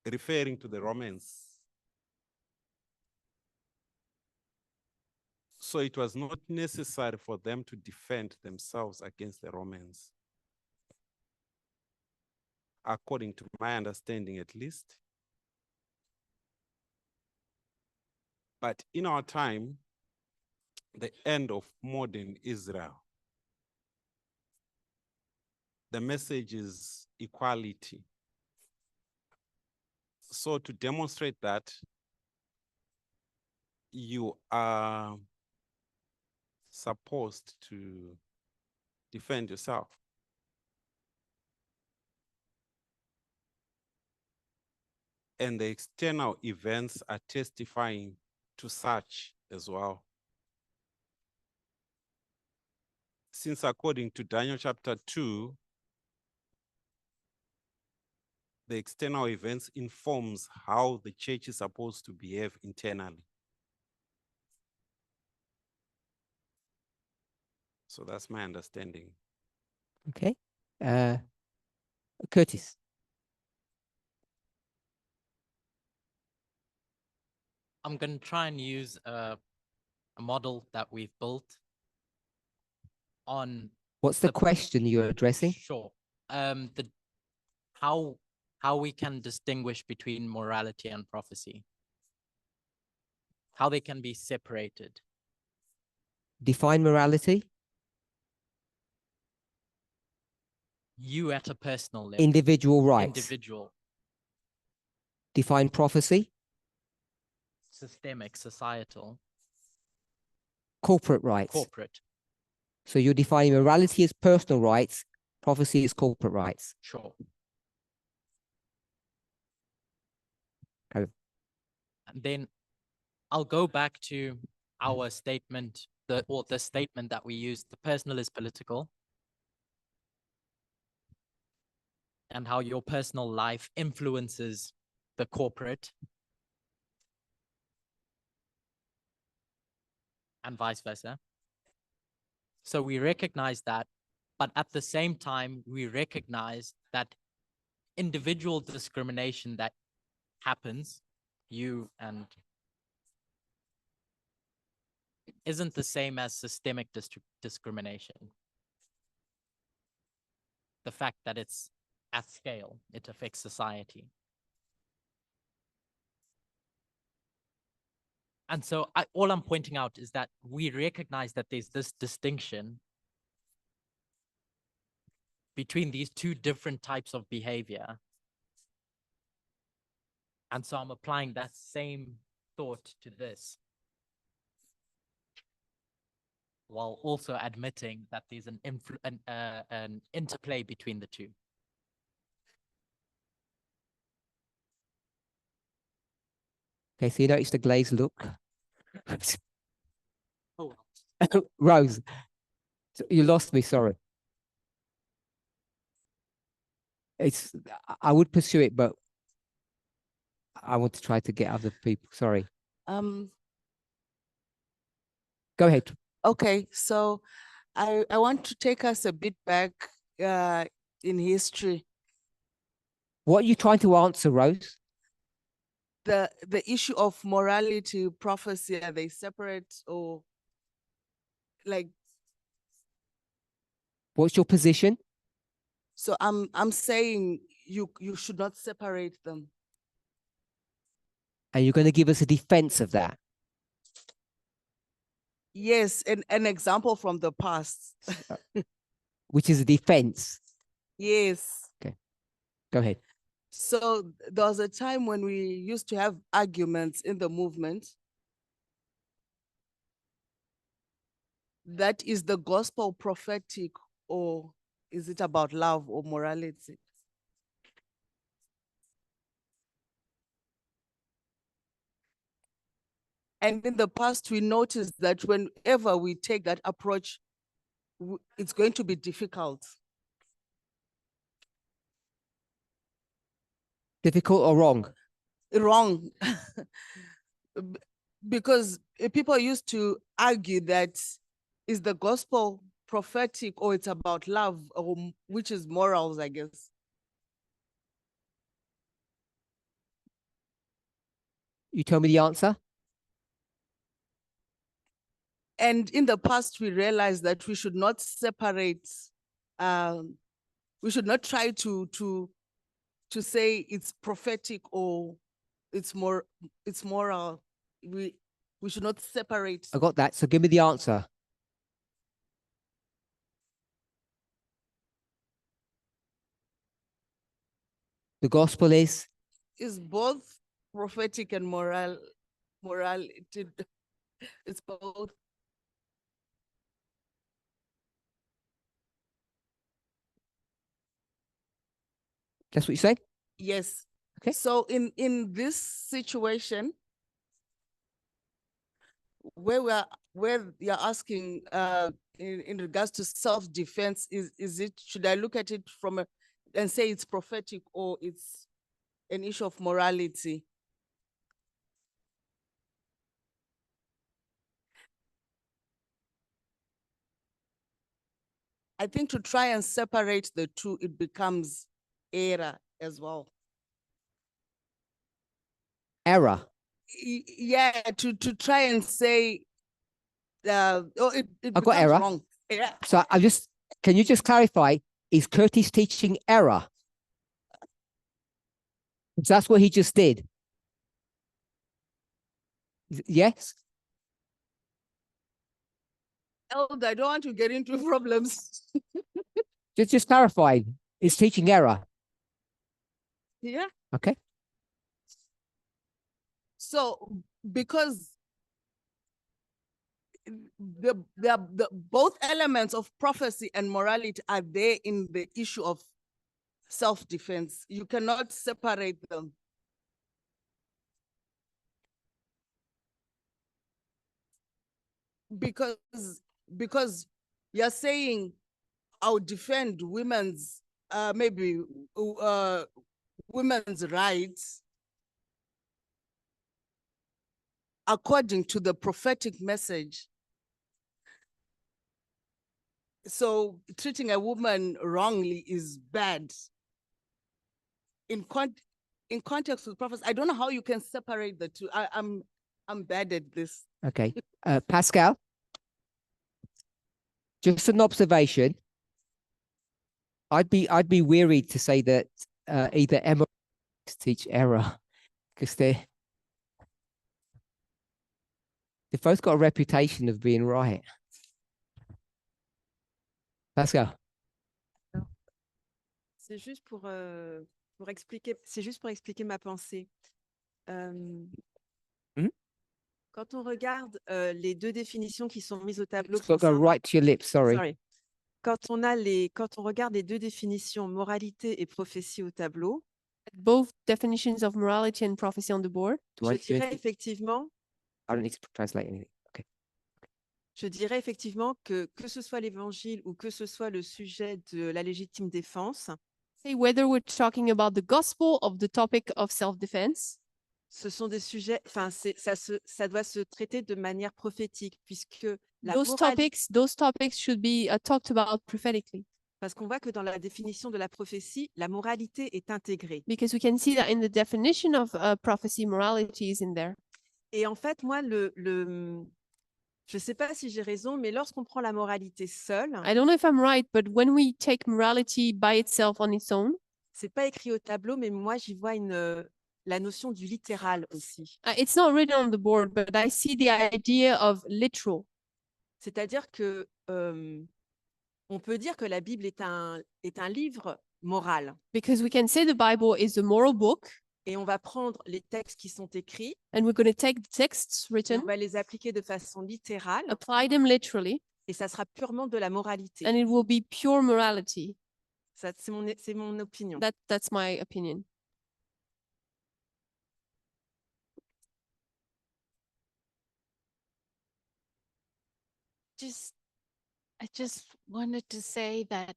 Referring to the Romans. So it was not necessary for them to defend themselves against the Romans. According to my understanding, at least. But in our time, the end of modern Israel, the message is equality. So to demonstrate that, you are supposed to defend yourself. And the external events are testifying to such as well. Since according to Daniel chapter 2, the external events informs how the church is supposed to behave internally. So that's my understanding. Okay. Curtis. I'm going to try and use a model that we've built on. What's the question you're addressing? Sure. The how we can distinguish between morality and prophecy. How they can be separated. Define morality. You at a personal level. Individual rights. Individual. Define prophecy. Systemic, societal. Corporate rights. Corporate. So you're defining morality as personal rights, prophecy as corporate rights. Sure. Okay. And then I'll go back to our statement, the statement that we used, the personal is political, and how your personal life influences the corporate, and vice versa. So we recognize that, but at the same time, we recognize that individual discrimination that happens, you and isn't the same as systemic discrimination. The fact that it's at scale, it affects society. And so all I'm pointing out is that we recognize that there's this distinction between these two different types of behavior. And so I'm applying that same thought to this, while also admitting that there's an interplay between the two. Okay, so you notice the glazed look? Oh, Rose, you lost me, sorry. I would pursue it, but I want to try to get other people. Sorry. Go ahead. Okay, so I want to take us a bit back in history. What are you trying to answer, Rose? The issue of morality, prophecy, are they separate or like? What's your position? So I'm saying you should not separate them. And you're going to give us a defense of that. Yes, an example from the past. Which is a defense. Yes. Go ahead. So there was a time when we used to have arguments in the movement. That is the gospel prophetic, or is it about love or morality? And in the past, we noticed that whenever we take that approach, it's going to be difficult. Difficult or wrong? Wrong. Because people used to argue that is the gospel prophetic or it's about love, or which is morals, I guess. You tell me the answer? And in the past, we realized that we should not separate, we should not try to say it's prophetic or it's moral. We should not separate. I got that. So give me the answer. The gospel is? Is both prophetic and moral. It's both. That's what you say? Yes. Okay. So in this situation, where you're asking in regards to self-defense, is it, should I look at it from and say it's prophetic or it's an issue of morality? I think to try and separate the two, it becomes error as well. Error. Yeah, to try and say, it I got becomes error. wrong. Yeah. So can you just clarify, is Curtis teaching error? Because that's what he just did. Yes? Elder, I don't want to get into problems. Just clarify, is teaching error? Yeah. Okay. So because the both elements of prophecy and morality are there in the issue of self-defense. You cannot separate them. Because you're saying I'll defend women's women's rights according to the prophetic message. So treating a woman wrongly is bad. In context with prophets, I don't know how you can separate the two. I'm bad at this. Okay. Pascal, just an observation. I'd be weary to say that either Emma or teach error, because they've both got a reputation of being right. Pascal. C'est juste pour expliquer ma pensée. Mhm. Quand on regarde les deux définitions qui sont mises au tableau, It's got to go concernant- right to your lips. Sorry. Quand on regarde les deux définitions moralité et prophétie au tableau, Both definitions of morality and prophecy on the board. Do I je need to do dirais anything? effectivement, I don't need to translate anything. Okay. que ce soit l'évangile ou que ce soit le sujet de la légitime défense, Say whether we're talking about the gospel of the topic of self-defense, ce sont des sujets, enfin, ça doit se traiter de manière prophétique, puisque la those topics should be talked about prophetically, parce qu'on voit que dans la définition de la prophétie, la moralité est intégrée. because we can see that in the definition of prophecy, morality is in there. Et en fait, moi, je ne sais pas si j'ai raison, mais lorsqu'on prend la moralité seule, I don't know if I'm right, but when we take morality by itself on its own, c'est pas écrit au tableau, mais moi, j'y vois la notion du littéral aussi. it's not written on the board, but I see the idea of literal. C'est-à-dire que on peut dire que la Bible est un livre moral. Because we can say the Bible is a moral book, Et on va prendre les textes qui sont écrits, and we're going to take the texts et written, on va les appliquer de façon littérale, apply them literally, et ça sera purement de la moralité. and it will be pure morality. Ça, c'est mon opinion. That's my opinion. I just wanted to say that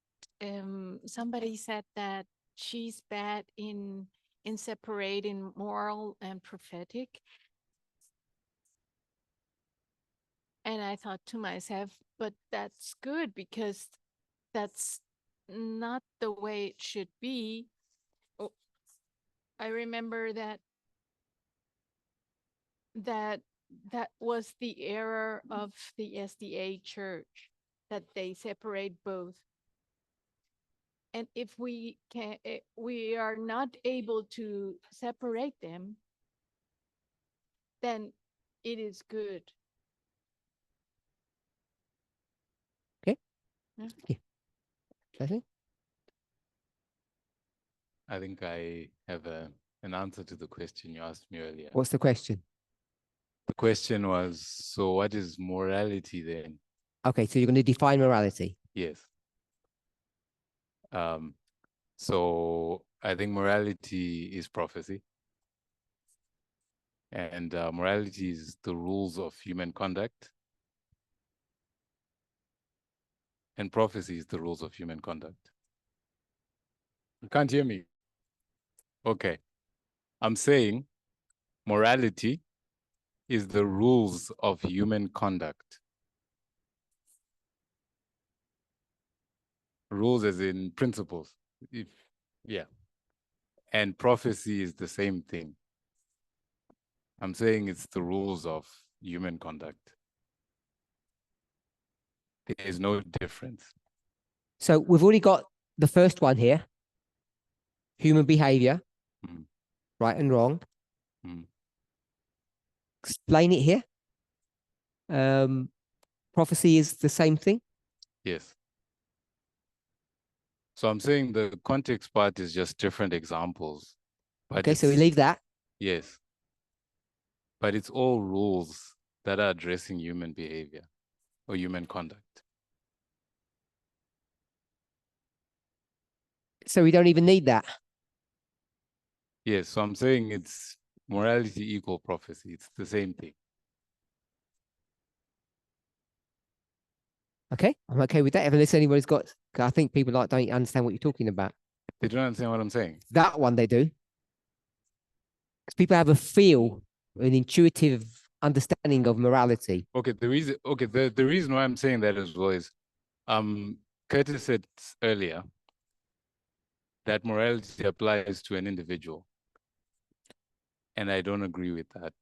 somebody said that she's bad in separating moral and prophetic. And I thought to myself, but that's good because that's not the way it should be. Oh, I remember that was the error of the SDA church, that they separate both. And if we are not able to separate them, then it is good. Okay. Yeah. Yeah. Leslie? I think I have an answer to the question you asked me earlier. What's the question? The question was, so what is morality then? Okay, so you're going to define morality. Yes. So I think morality is prophecy. And morality is the rules of human conduct. And prophecy is the rules of human conduct. You can't hear me? Okay. I'm saying morality is the rules of human conduct. Rules as in principles. Yeah. And prophecy is the same thing. I'm saying it's the rules of human conduct. There is no difference. So we've already got the first one here. Human behavior, right and wrong. Explain it here. Prophecy is the same thing. Yes. So I'm saying the context part is just different examples. But Okay, so we leave that. Yes. But it's all rules that are addressing human behavior or human conduct. So we don't even need that. Yes, so I'm saying it's morality equal prophecy. It's the same thing. Okay, I'm okay with that. Unless anybody's got, I think people don't understand what you're talking about. They don't understand what I'm saying. That one they do. Because people have a feel, an intuitive understanding of morality. Okay, the reason why I'm saying that as well is Curtis said earlier that morality applies to an individual. And I don't agree with that.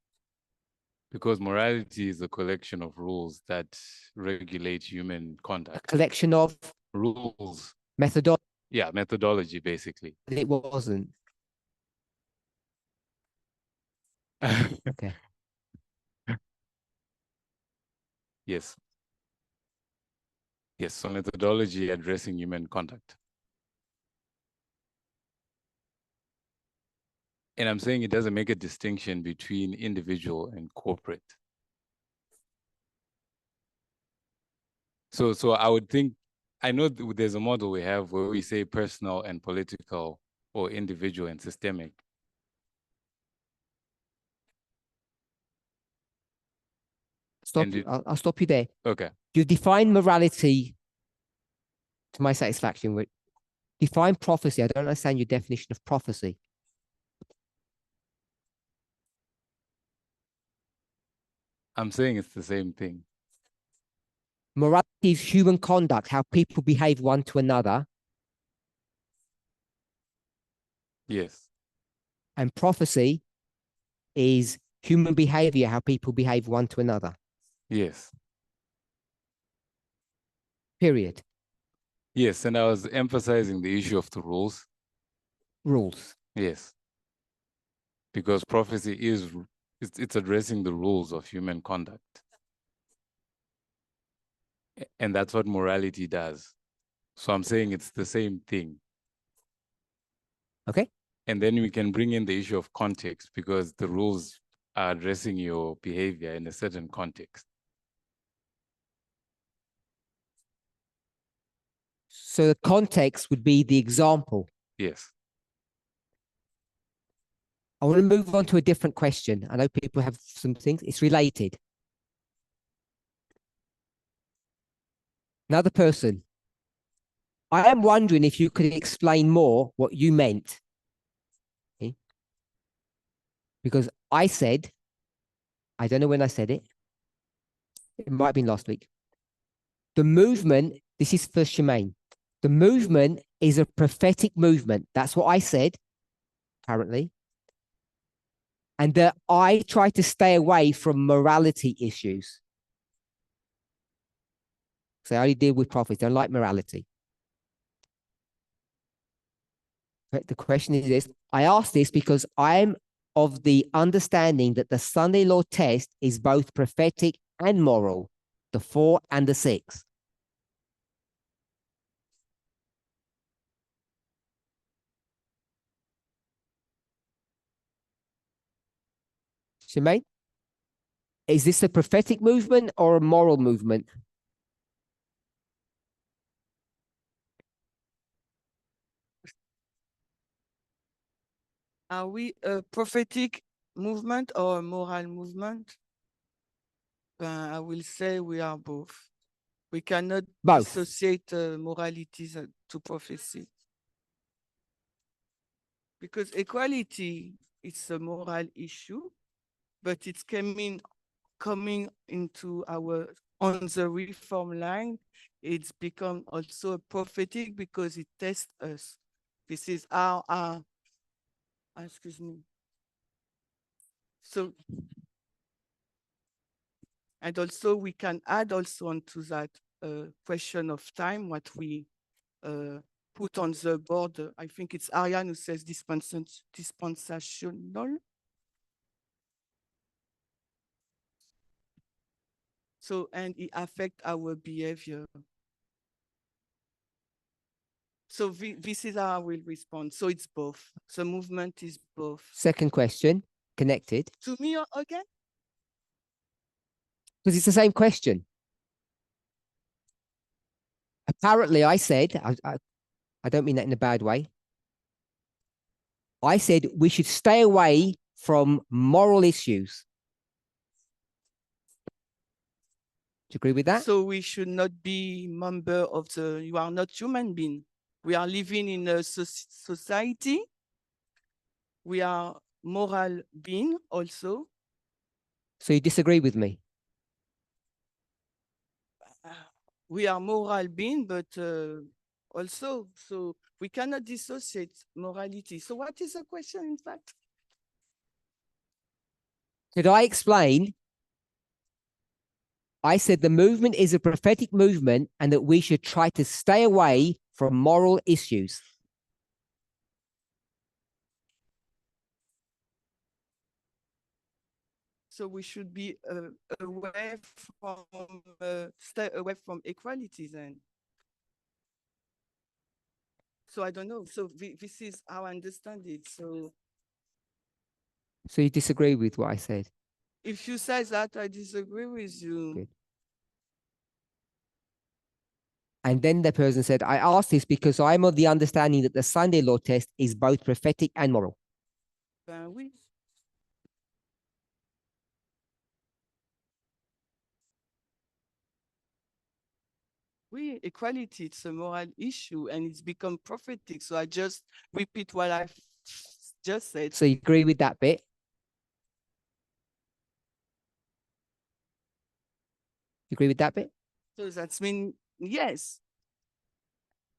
Because morality is a collection of rules that regulate human conduct. A collection of rules. Methodology. Yeah, methodology, basically. It wasn't. Okay. Yes. Yes, so methodology addressing human conduct. And I'm saying it doesn't make a distinction between individual and corporate. So I would think, I know there's a model we have where we say personal and political, or individual and systemic. Stop. And I'll stop you there. Okay. You define morality to my satisfaction. Define prophecy. I don't understand your definition of prophecy. I'm saying it's the same thing. Morality is human conduct, how people behave one to another. Yes. And prophecy is human behavior, how people behave one to another. Yes. Period. Yes. And I was emphasizing the issue of the rules. Rules. Yes. Because prophecy it's addressing the rules of human conduct. And that's what morality does. So I'm saying it's the same thing. Okay. And then we can bring in the issue of context, because the rules are addressing your behavior in a certain context. So the context would be the example. Yes. I want to move on to a different question. I know people have some things. It's related. Another person. I am wondering if you could explain more what you meant. Okay? Because I said, I don't know when I said it. It might have been last week. The movement, this is for Shemaine. The movement is a prophetic movement. That's what I said, apparently. And that I try to stay away from morality issues. So I only deal with prophets. I don't like morality. But the question is this. I ask this because I'm of the understanding that the Sunday law test is both prophetic and moral, the 4 and the 6. Shemaine, is this a prophetic movement or a moral movement? Are we a prophetic movement or a moral movement? I will say we are both. We cannot Both. dissociate moralities to prophecy. Because equality is a moral issue, but it's coming into on the reform line. It's become also prophetic because it tests us. This is excuse me. So, and also we can add also onto that question of time, what we put on the board. I think it's Ariane who says dispensational. So, and it affects our behavior. So this is how I will respond. So it's both. The movement is both. Second question, connected. To me again? Because it's the same question. Apparently, I said, I don't mean that in a bad way. I said we should stay away from moral issues. Do you agree with that? So we should not be member of you are not human being. We are living in a society. We are moral being also. So you disagree with me? We are moral being, but also, so we cannot dissociate morality. So what is the question, in fact? Could I explain? I said the movement is a prophetic movement and that we should try to stay away from moral issues. So we should be away from, stay away from equality then. So I don't know. So this is how I understand it. So So you disagree with what I said? If you say that, I disagree with you. Good. And then the person said, I asked this because I'm of the understanding that the Sunday law test is both prophetic and moral. Ben oui. Oui, equality, it's a moral issue and it's become prophetic. So I just repeat what I just said. So you agree with that bit? You agree with that bit? So that's mean, yes.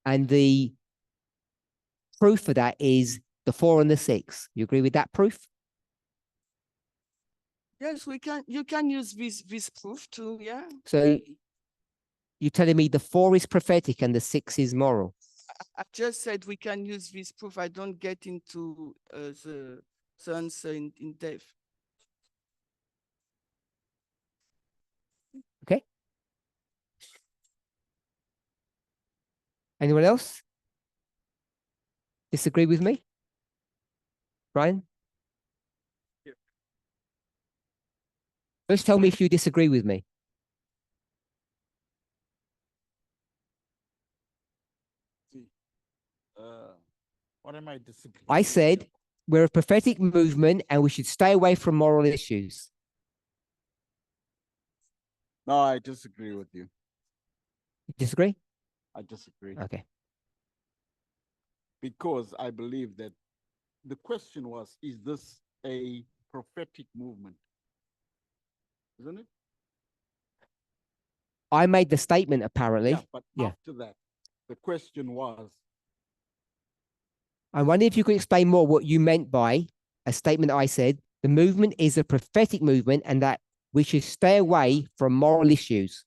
And the proof for that is the 4 and the 6. You agree with that proof? Yes, we can, you can use this proof too, yeah. So you're telling me the 4 is prophetic and the 6 is moral. I just said we can use this proof. I don't get into the answer in depth. Okay. Anyone else disagree with me? Brian? Just tell me if you disagree with me. What am I disagreeing? I said we're a prophetic movement and we should stay away from moral issues. No, I disagree with you. Disagree? I disagree. Okay. Because I believe that the question was, is this a prophetic movement? Isn't it? I made the statement apparently. Yeah, but Yeah. after that, the question was, I wonder if you could explain more what you meant by a statement I said, the movement is a prophetic movement and that we should stay away from moral issues.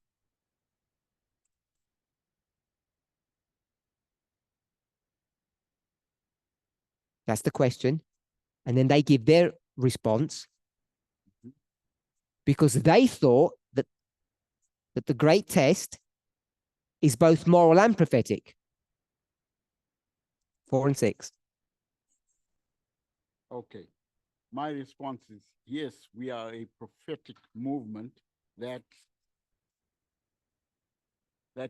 That's the question. And then they give their response because they thought that the great test is both moral and prophetic. 4 and 6. okay, my response is yes, we are a prophetic movement that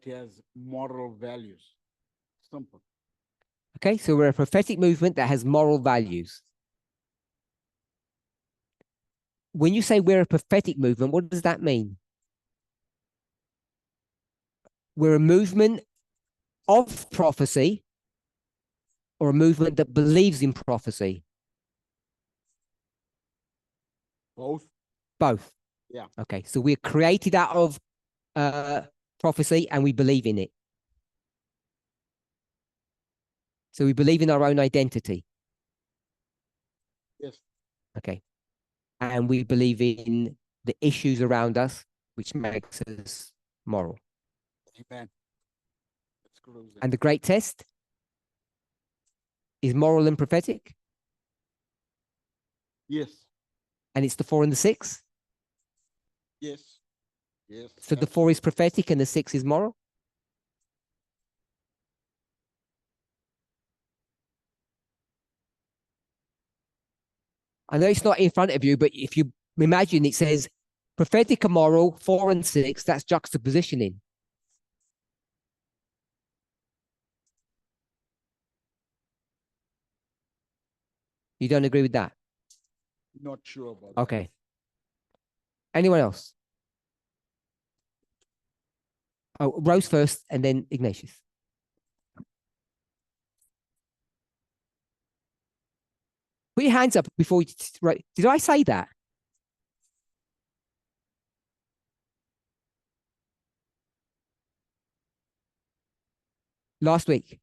has moral values. Simple. Okay, so we're a prophetic movement that has moral values. When you say we're a prophetic movement, what does that mean? We're a movement of prophecy or a movement that believes in prophecy? Both. Both. Yeah. Okay, so we're created out of prophecy and we believe in it. So we believe in our own identity. Yes. Okay. And we believe in the issues around us, which makes us moral. Amen. Let's close it. And the great test is moral and prophetic. Yes. And it's the 4 and the 6. Yes. Yes. So the 4 is prophetic and the 6 is moral. I know it's not in front of you, but if you imagine it says prophetic and moral, 4 and 6, that's juxtapositioning. You don't agree with that? Not sure about that. Okay. Anyone else? Oh, Rose first and then Ignatius. Put your hands up before you, right? Did I say that? Last week.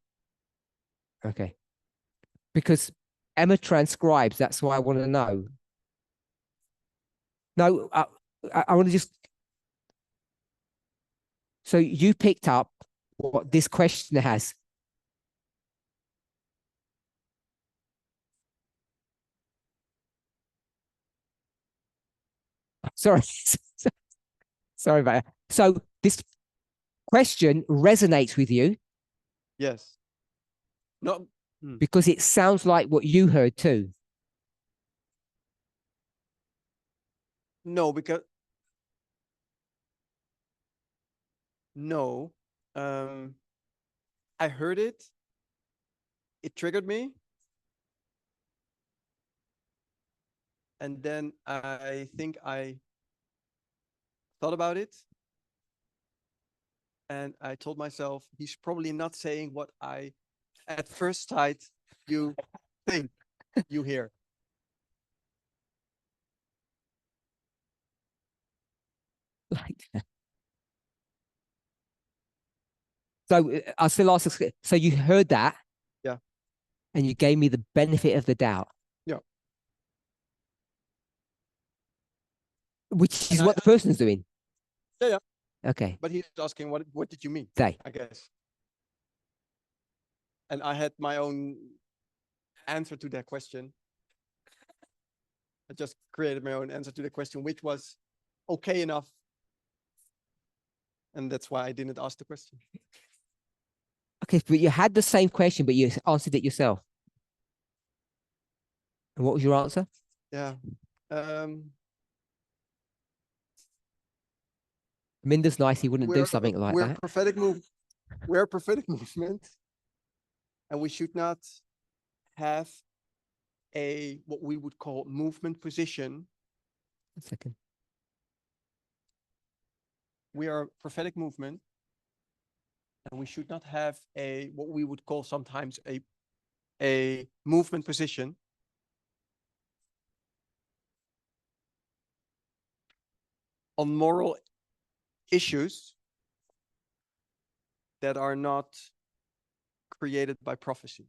Okay. Because Emma transcribes, that's why I want to know. No, I want to just. So you picked up what this question has. Sorry. Sorry about that. So this question resonates with you. Yes. No. Because it sounds like what you heard too. No, because no, I heard it. It triggered me. And then I think I thought about it. And I told myself, he's probably not saying what I, at first sight, you think you hear. Like that. So I'll still ask. So you heard that? Yeah. And you gave me the benefit of the doubt. Yeah. Which is And what the person's doing. Yeah. Okay. But he's asking, what did you mean? Say. I guess. And I had my own answer to that question. I just created my own answer to the question, which was okay enough. And that's why I didn't ask the question. Okay, but you had the same question, but you answered it yourself. And what was your answer? Yeah. Minder's nice. He wouldn't do something like we're that. We're a prophetic movement, and we should not have a what we would call movement position. A second. We are a prophetic movement, and we should not have a what we would call sometimes a movement position. On moral issues that are not created by prophecy.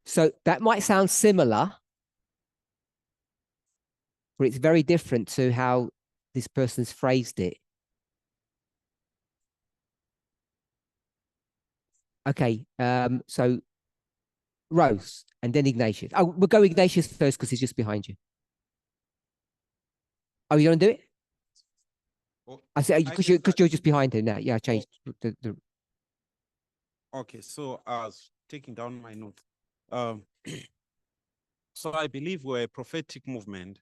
So that might sound similar, but it's very different to how this person's phrased it. Okay, so Rose and then Ignatius. Oh, we'll go Ignatius first because he's just behind you. Oh, you want to do it? Oh, I see, because you're just behind him now. Yeah, I changed the. Okay, so I was taking down my notes. So I believe we're a prophetic movement,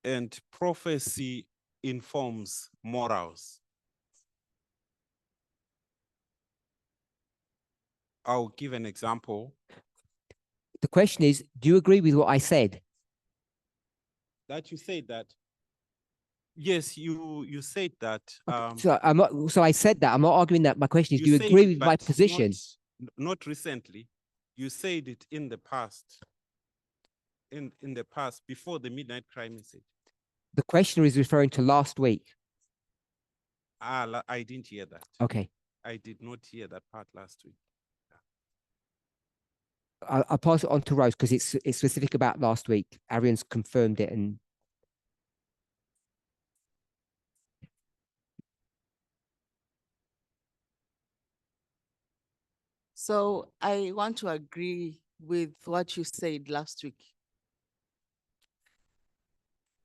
and prophecy informs morals. I'll give an example. The question is, do you agree with what I said? That you said that. Yes, you said that. So I'm not. So I said that. I'm not arguing that. My question is, You do you said agree it, with my but position? Not recently. You said it in the past. In the past, before the midnight cry message. The questioner is referring to last week. I didn't hear that. Okay. I did not hear that part last week. I'll pass it on to Rose because it's specific about last week. Arian's confirmed it, and So I want to agree with what you said last week.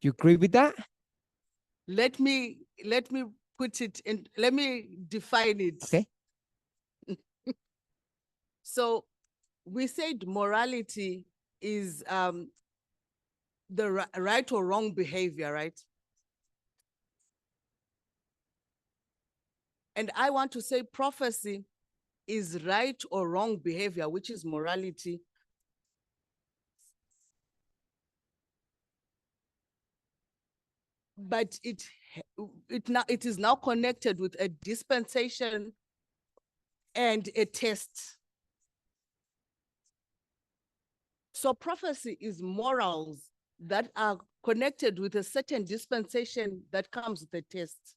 do you agree with that? Let me put it in, let me define it. Okay. So we said morality is the right or wrong behavior, right? And I want to say prophecy is right or wrong behavior, which is morality. But it is now connected with a dispensation and a test. So prophecy is morals that are connected with a certain dispensation that comes with a test.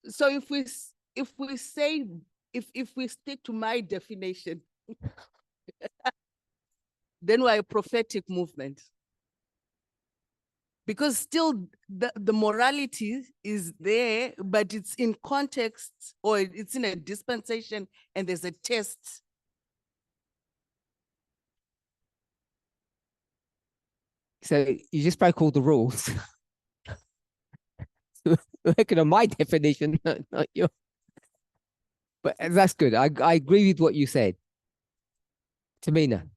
So if we stick to my definition, then we're a prophetic movement. Because still the morality is there, but it's in context or it's in a dispensation and there's a test. So you just broke all the rules. Working on my definition, not your. But that's good. I agree with what you said. Tamina.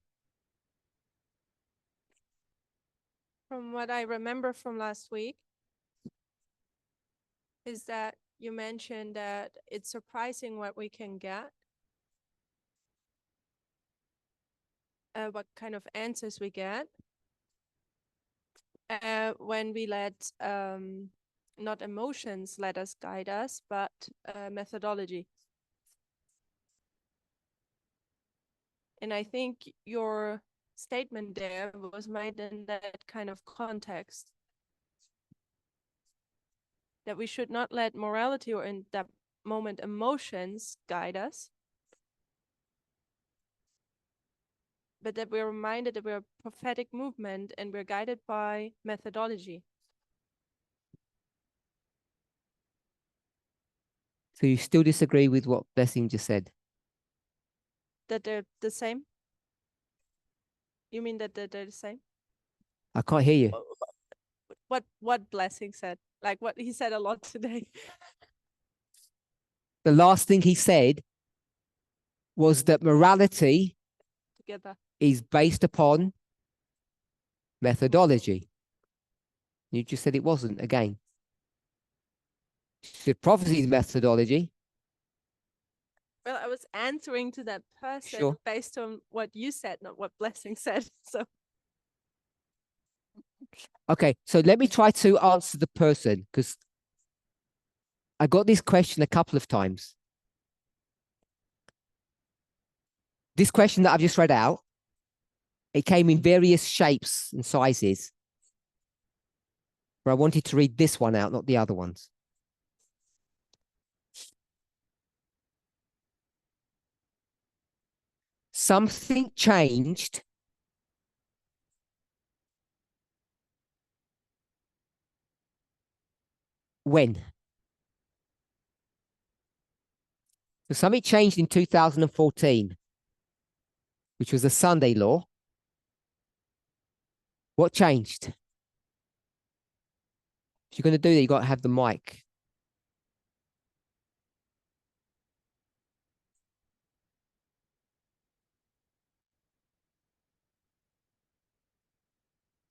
From what I remember from last week, is that you mentioned that it's surprising what we can get, what kind of answers we get when we let not emotions let us guide us, but methodology. And I think your statement there was made in that kind of context, that we should not let morality or in that moment emotions guide us, but that we're reminded that we're a prophetic movement and we're guided by methodology. So you still disagree with what Blessing just said? That they're the same? You mean that they're the same? I can't hear you. What Blessing said? Like what he said a lot today. The last thing he said was that morality Together. is based upon methodology. You just said it wasn't again. You said prophecy is methodology. Well, I was answering to that person Sure. based on what you said, not what Blessing said. So Okay, so let me try to answer the person, because I got this question a couple of times. This question that I've just read out, it came in various shapes and sizes. But I wanted to read this one out, not the other ones. Something changed when? So something changed in 2014, which was a Sunday law. What changed? If you're going to do that, you've got to have the mic.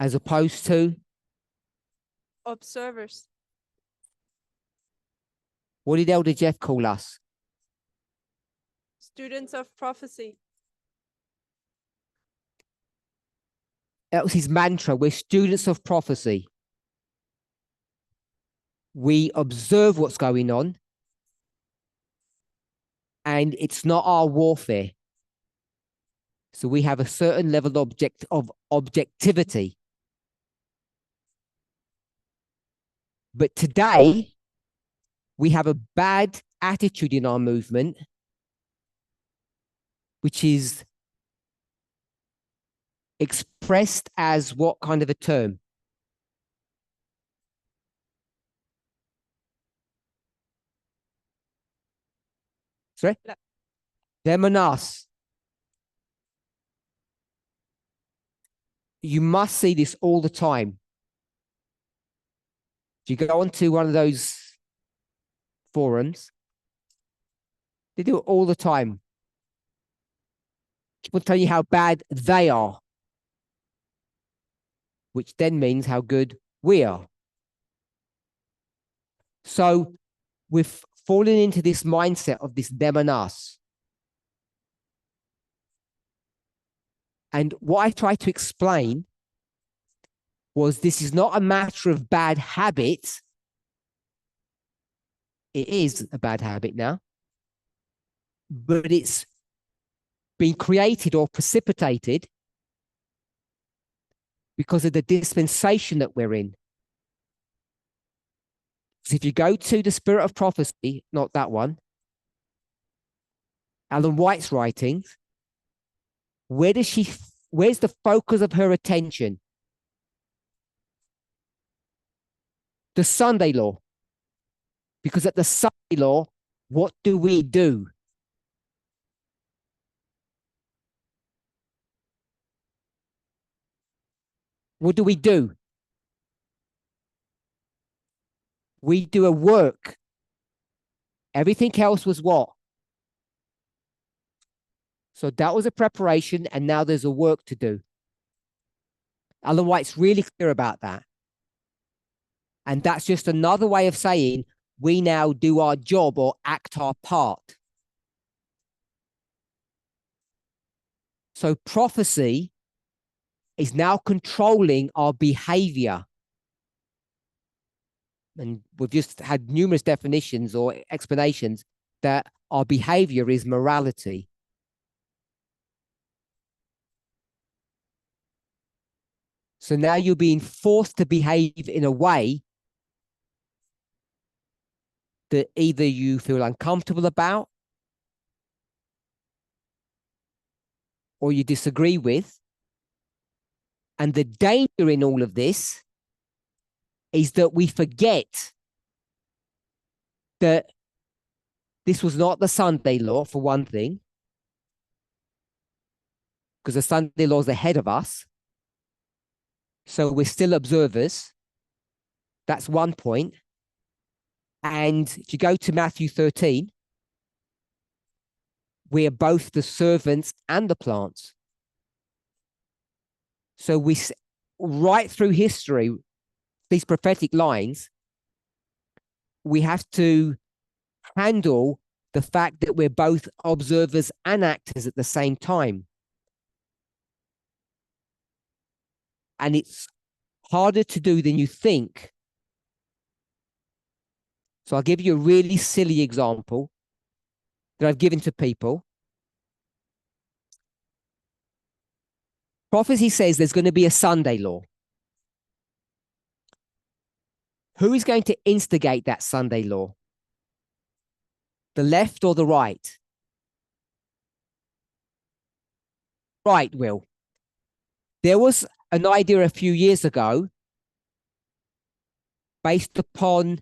As opposed to, observers. what did Elder Jeff call us? Students of prophecy. That was his mantra. We're students of prophecy. We observe what's going on, and it's not our warfare. So we have a certain level of objectivity. But today, we have a bad attitude in our movement, which is expressed as what kind of a term? Sorry? Them and us. You must see this all the time. If you go onto one of those forums, they do it all the time. People tell you how bad they are, which then means how good we are. So we've fallen into this mindset of this them and us. And what I tried to explain was this is not a matter of bad habit. It is a bad habit now, but it's been created or precipitated because of the dispensation that we're in. So if you go to the Spirit of Prophecy, not that one, Ellen White's writings, where's the focus of her attention? The Sunday law. Because at the Sunday law, what do we do? What do? We do a work. Everything else was what? So that was a preparation, and now there's a work to do. Ellen White's really clear about that. And that's just another way of saying we now do our job or act our part. So prophecy is now controlling our behavior. And we've just had numerous definitions or explanations that our behavior is morality. So now you're being forced to behave in a way that either you feel uncomfortable about or you disagree with. And the danger in all of this is that we forget that this was not the Sunday law, for one thing, because the Sunday law is ahead of us. So we're still observers. That's one point. And if you go to Matthew 13, we are both the servants and the plants. So we, right through history, these prophetic lines, we have to handle the fact that we're both observers and actors at the same time. And it's harder to do than you think. So I'll give you a really silly example that I've given to people. Prophecy says there's going to be a Sunday law. Who is going to instigate that Sunday law? The left or the right? Right, Will. There was an idea a few years ago based upon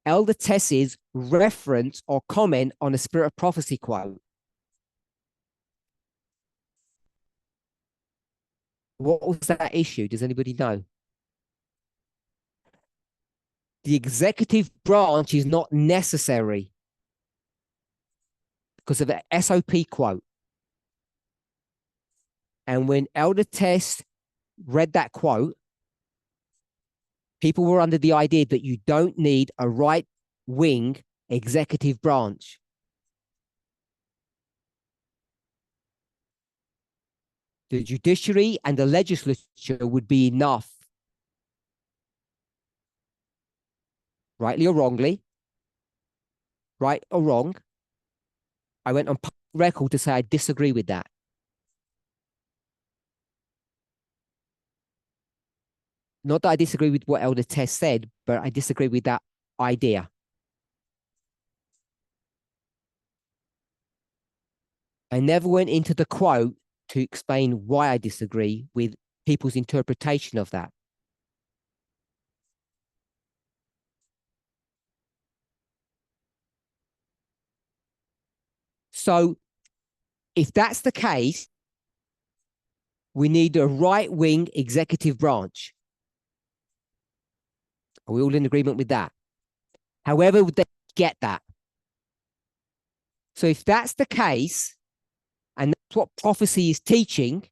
Elder Tess's reference or comment on a Spirit of Prophecy quote. What was that issue? Does anybody know? The executive branch is not necessary because of the SOP quote. And when Elder Tess read that quote, people were under the idea that you don't need a right-wing executive branch. The judiciary and the legislature would be enough. Rightly or wrongly, right or wrong, I went on record to say I disagree with that. Not that I disagree with what Elder Tess said, but I disagree with that idea. I never went into the quote to explain why I disagree with people's interpretation of that. So if that's the case, we need a right-wing executive branch. Are we all in agreement with that? However, would they get that? So if that's the case, and that's what prophecy is teaching,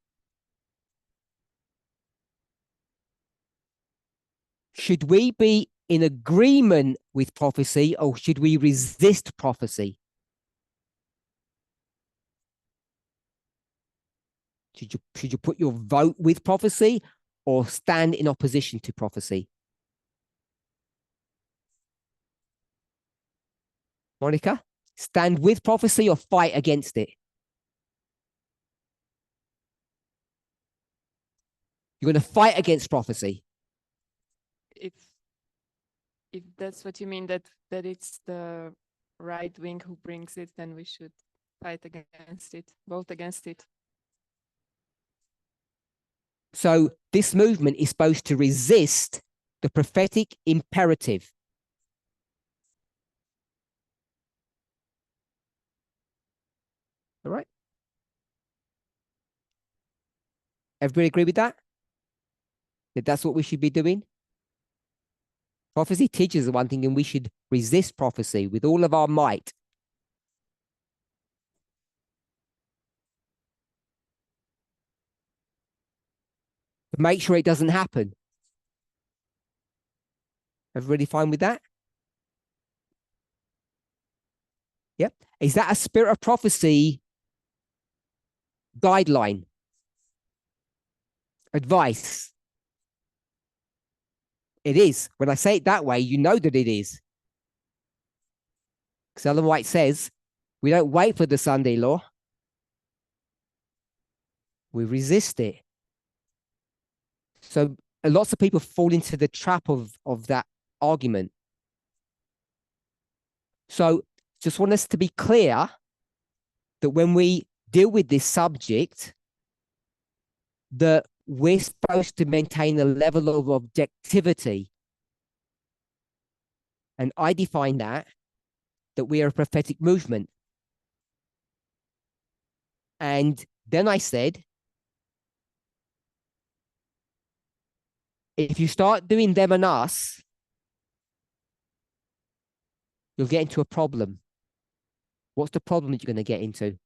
should we be in agreement with prophecy or should we resist prophecy? Should you put your vote with prophecy or stand in opposition to prophecy? Monica, stand with prophecy or fight against it? You're going to fight against prophecy. If that's what you mean, that it's the right wing who brings it, then we should fight against it, vote against it. So this movement is supposed to resist the prophetic imperative. All right. Everybody agree with that? That that's what we should be doing? Prophecy teaches one thing, and we should resist prophecy with all of our might. make sure it doesn't happen. Everybody fine with that? Yep. Is that a spirit of prophecy guideline? Advice? It is. When I say it that way, you know that it is. Because Ellen White says, we don't wait for the Sunday law. We resist it. So lots of people fall into the trap of that argument. So just want us to be clear that when we deal with this subject, that we're supposed to maintain a level of objectivity. And I define that we are a prophetic movement. And then I said, if you start doing them and us, you'll get into a problem. What's the problem that you're going to get into?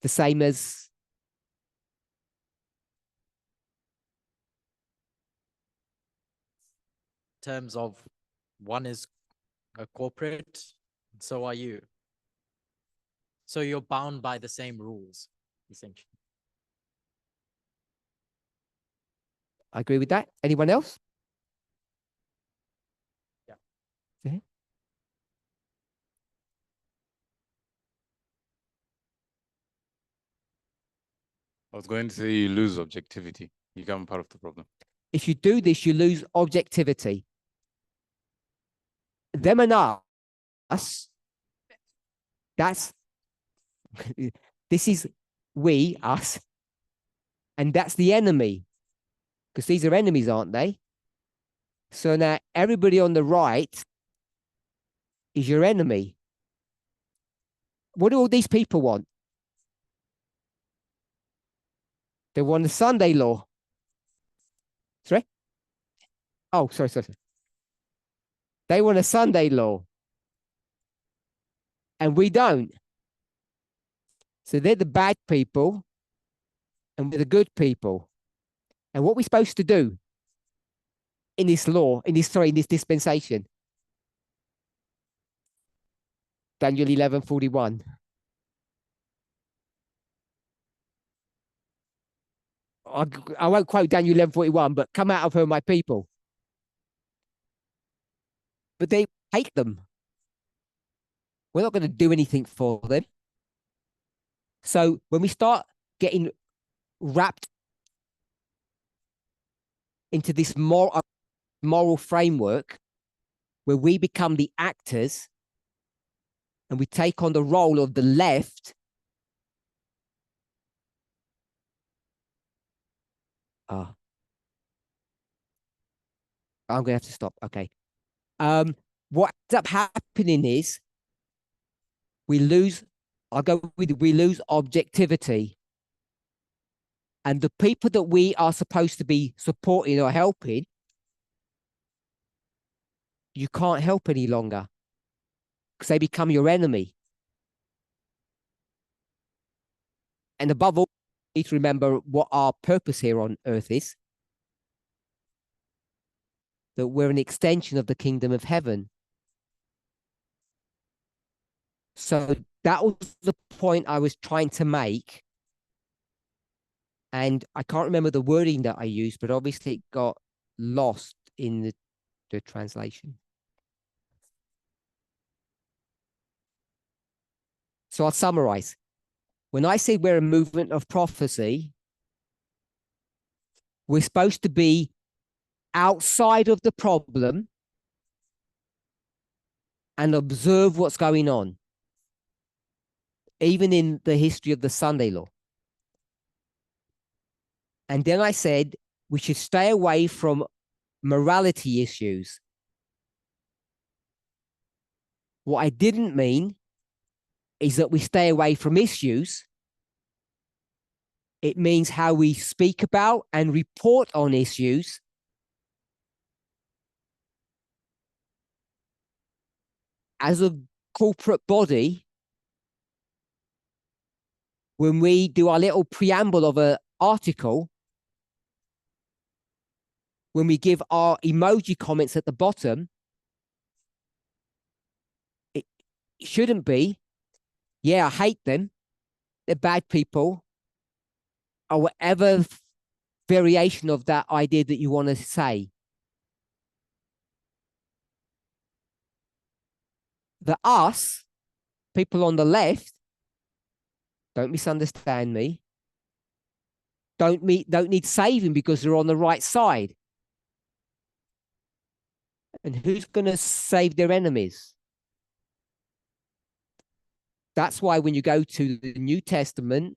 The same as terms of one is a corporate, and so are you. So you're bound by the same rules, essentially. I agree with that. Anyone else? Yeah. Okay. I was going to say you lose objectivity. You become part of the problem. If you do this, you lose objectivity. Them and us, that's, this is we, us, and that's the enemy. Because these are enemies, aren't they? So now everybody on the right is your enemy. What do all these people want? They want the Sunday law. Sorry? Oh, sorry. They want a Sunday law. And we don't. So they're the bad people and we're the good people. And what we're supposed to do in this law, in this dispensation, Daniel 11:41. I won't quote Daniel 11:41, but come out of her, my people. But they hate them. We're not going to do anything for them. So when we start getting wrapped into this moral framework where we become the actors and we take on the role of the left, I'm going to have to stop. Okay. What ends up happening is we lose objectivity. And the people that we are supposed to be supporting or helping, you can't help any longer because they become your enemy. And above all, we need to remember what our purpose here on earth is. That we're an extension of the kingdom of heaven. So that was the point I was trying to make. And I can't remember the wording that I used, but obviously it got lost in the translation. So I'll summarize. When I say we're a movement of prophecy, we're supposed to be outside of the problem and observe what's going on, even in the history of the Sunday law. And then I said we should stay away from morality issues. What I didn't mean is that we stay away from issues. It means how we speak about and report on issues. As a corporate body, when we do our little preamble of article, when we give our emoji comments at the bottom, it shouldn't be, yeah, I hate them, they're bad people, or whatever variation of that idea that you want to say. The us, people on the left, don't misunderstand me, don't need saving because they're on the right side. And who's going to save their enemies? That's why when you go to the New Testament,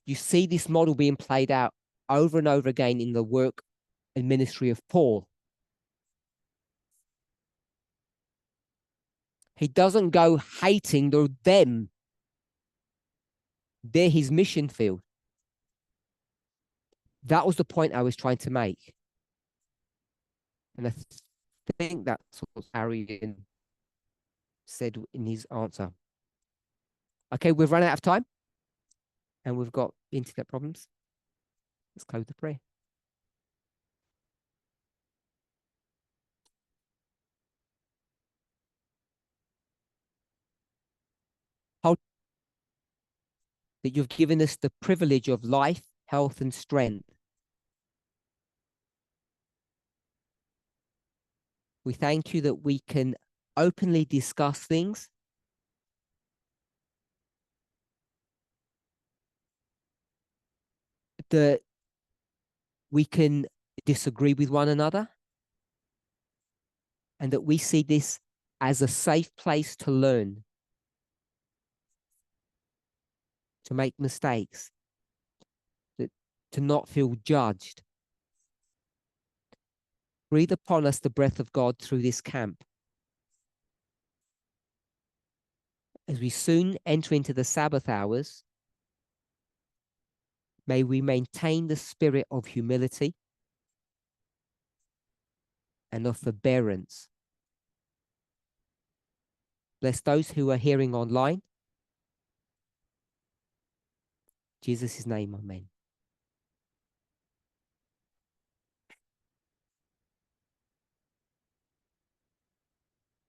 you see this model being played out over and over again in the work and ministry of Paul. He doesn't go hating them. They're his mission field. That was the point I was trying to make. And I think that's what Arian said in his answer. Okay, we've run out of time. And we've got internet problems. Let's close the prayer. Hold that you've given us the privilege of life, health, and strength. We thank you that we can openly discuss things. That we can disagree with one another. And that we see this as a safe place to learn. To make mistakes. To not feel judged. Breathe upon us the breath of God through this camp. As we soon enter into the Sabbath hours, may we maintain the spirit of humility and of forbearance. Bless those who are hearing online. In Jesus' name, amen.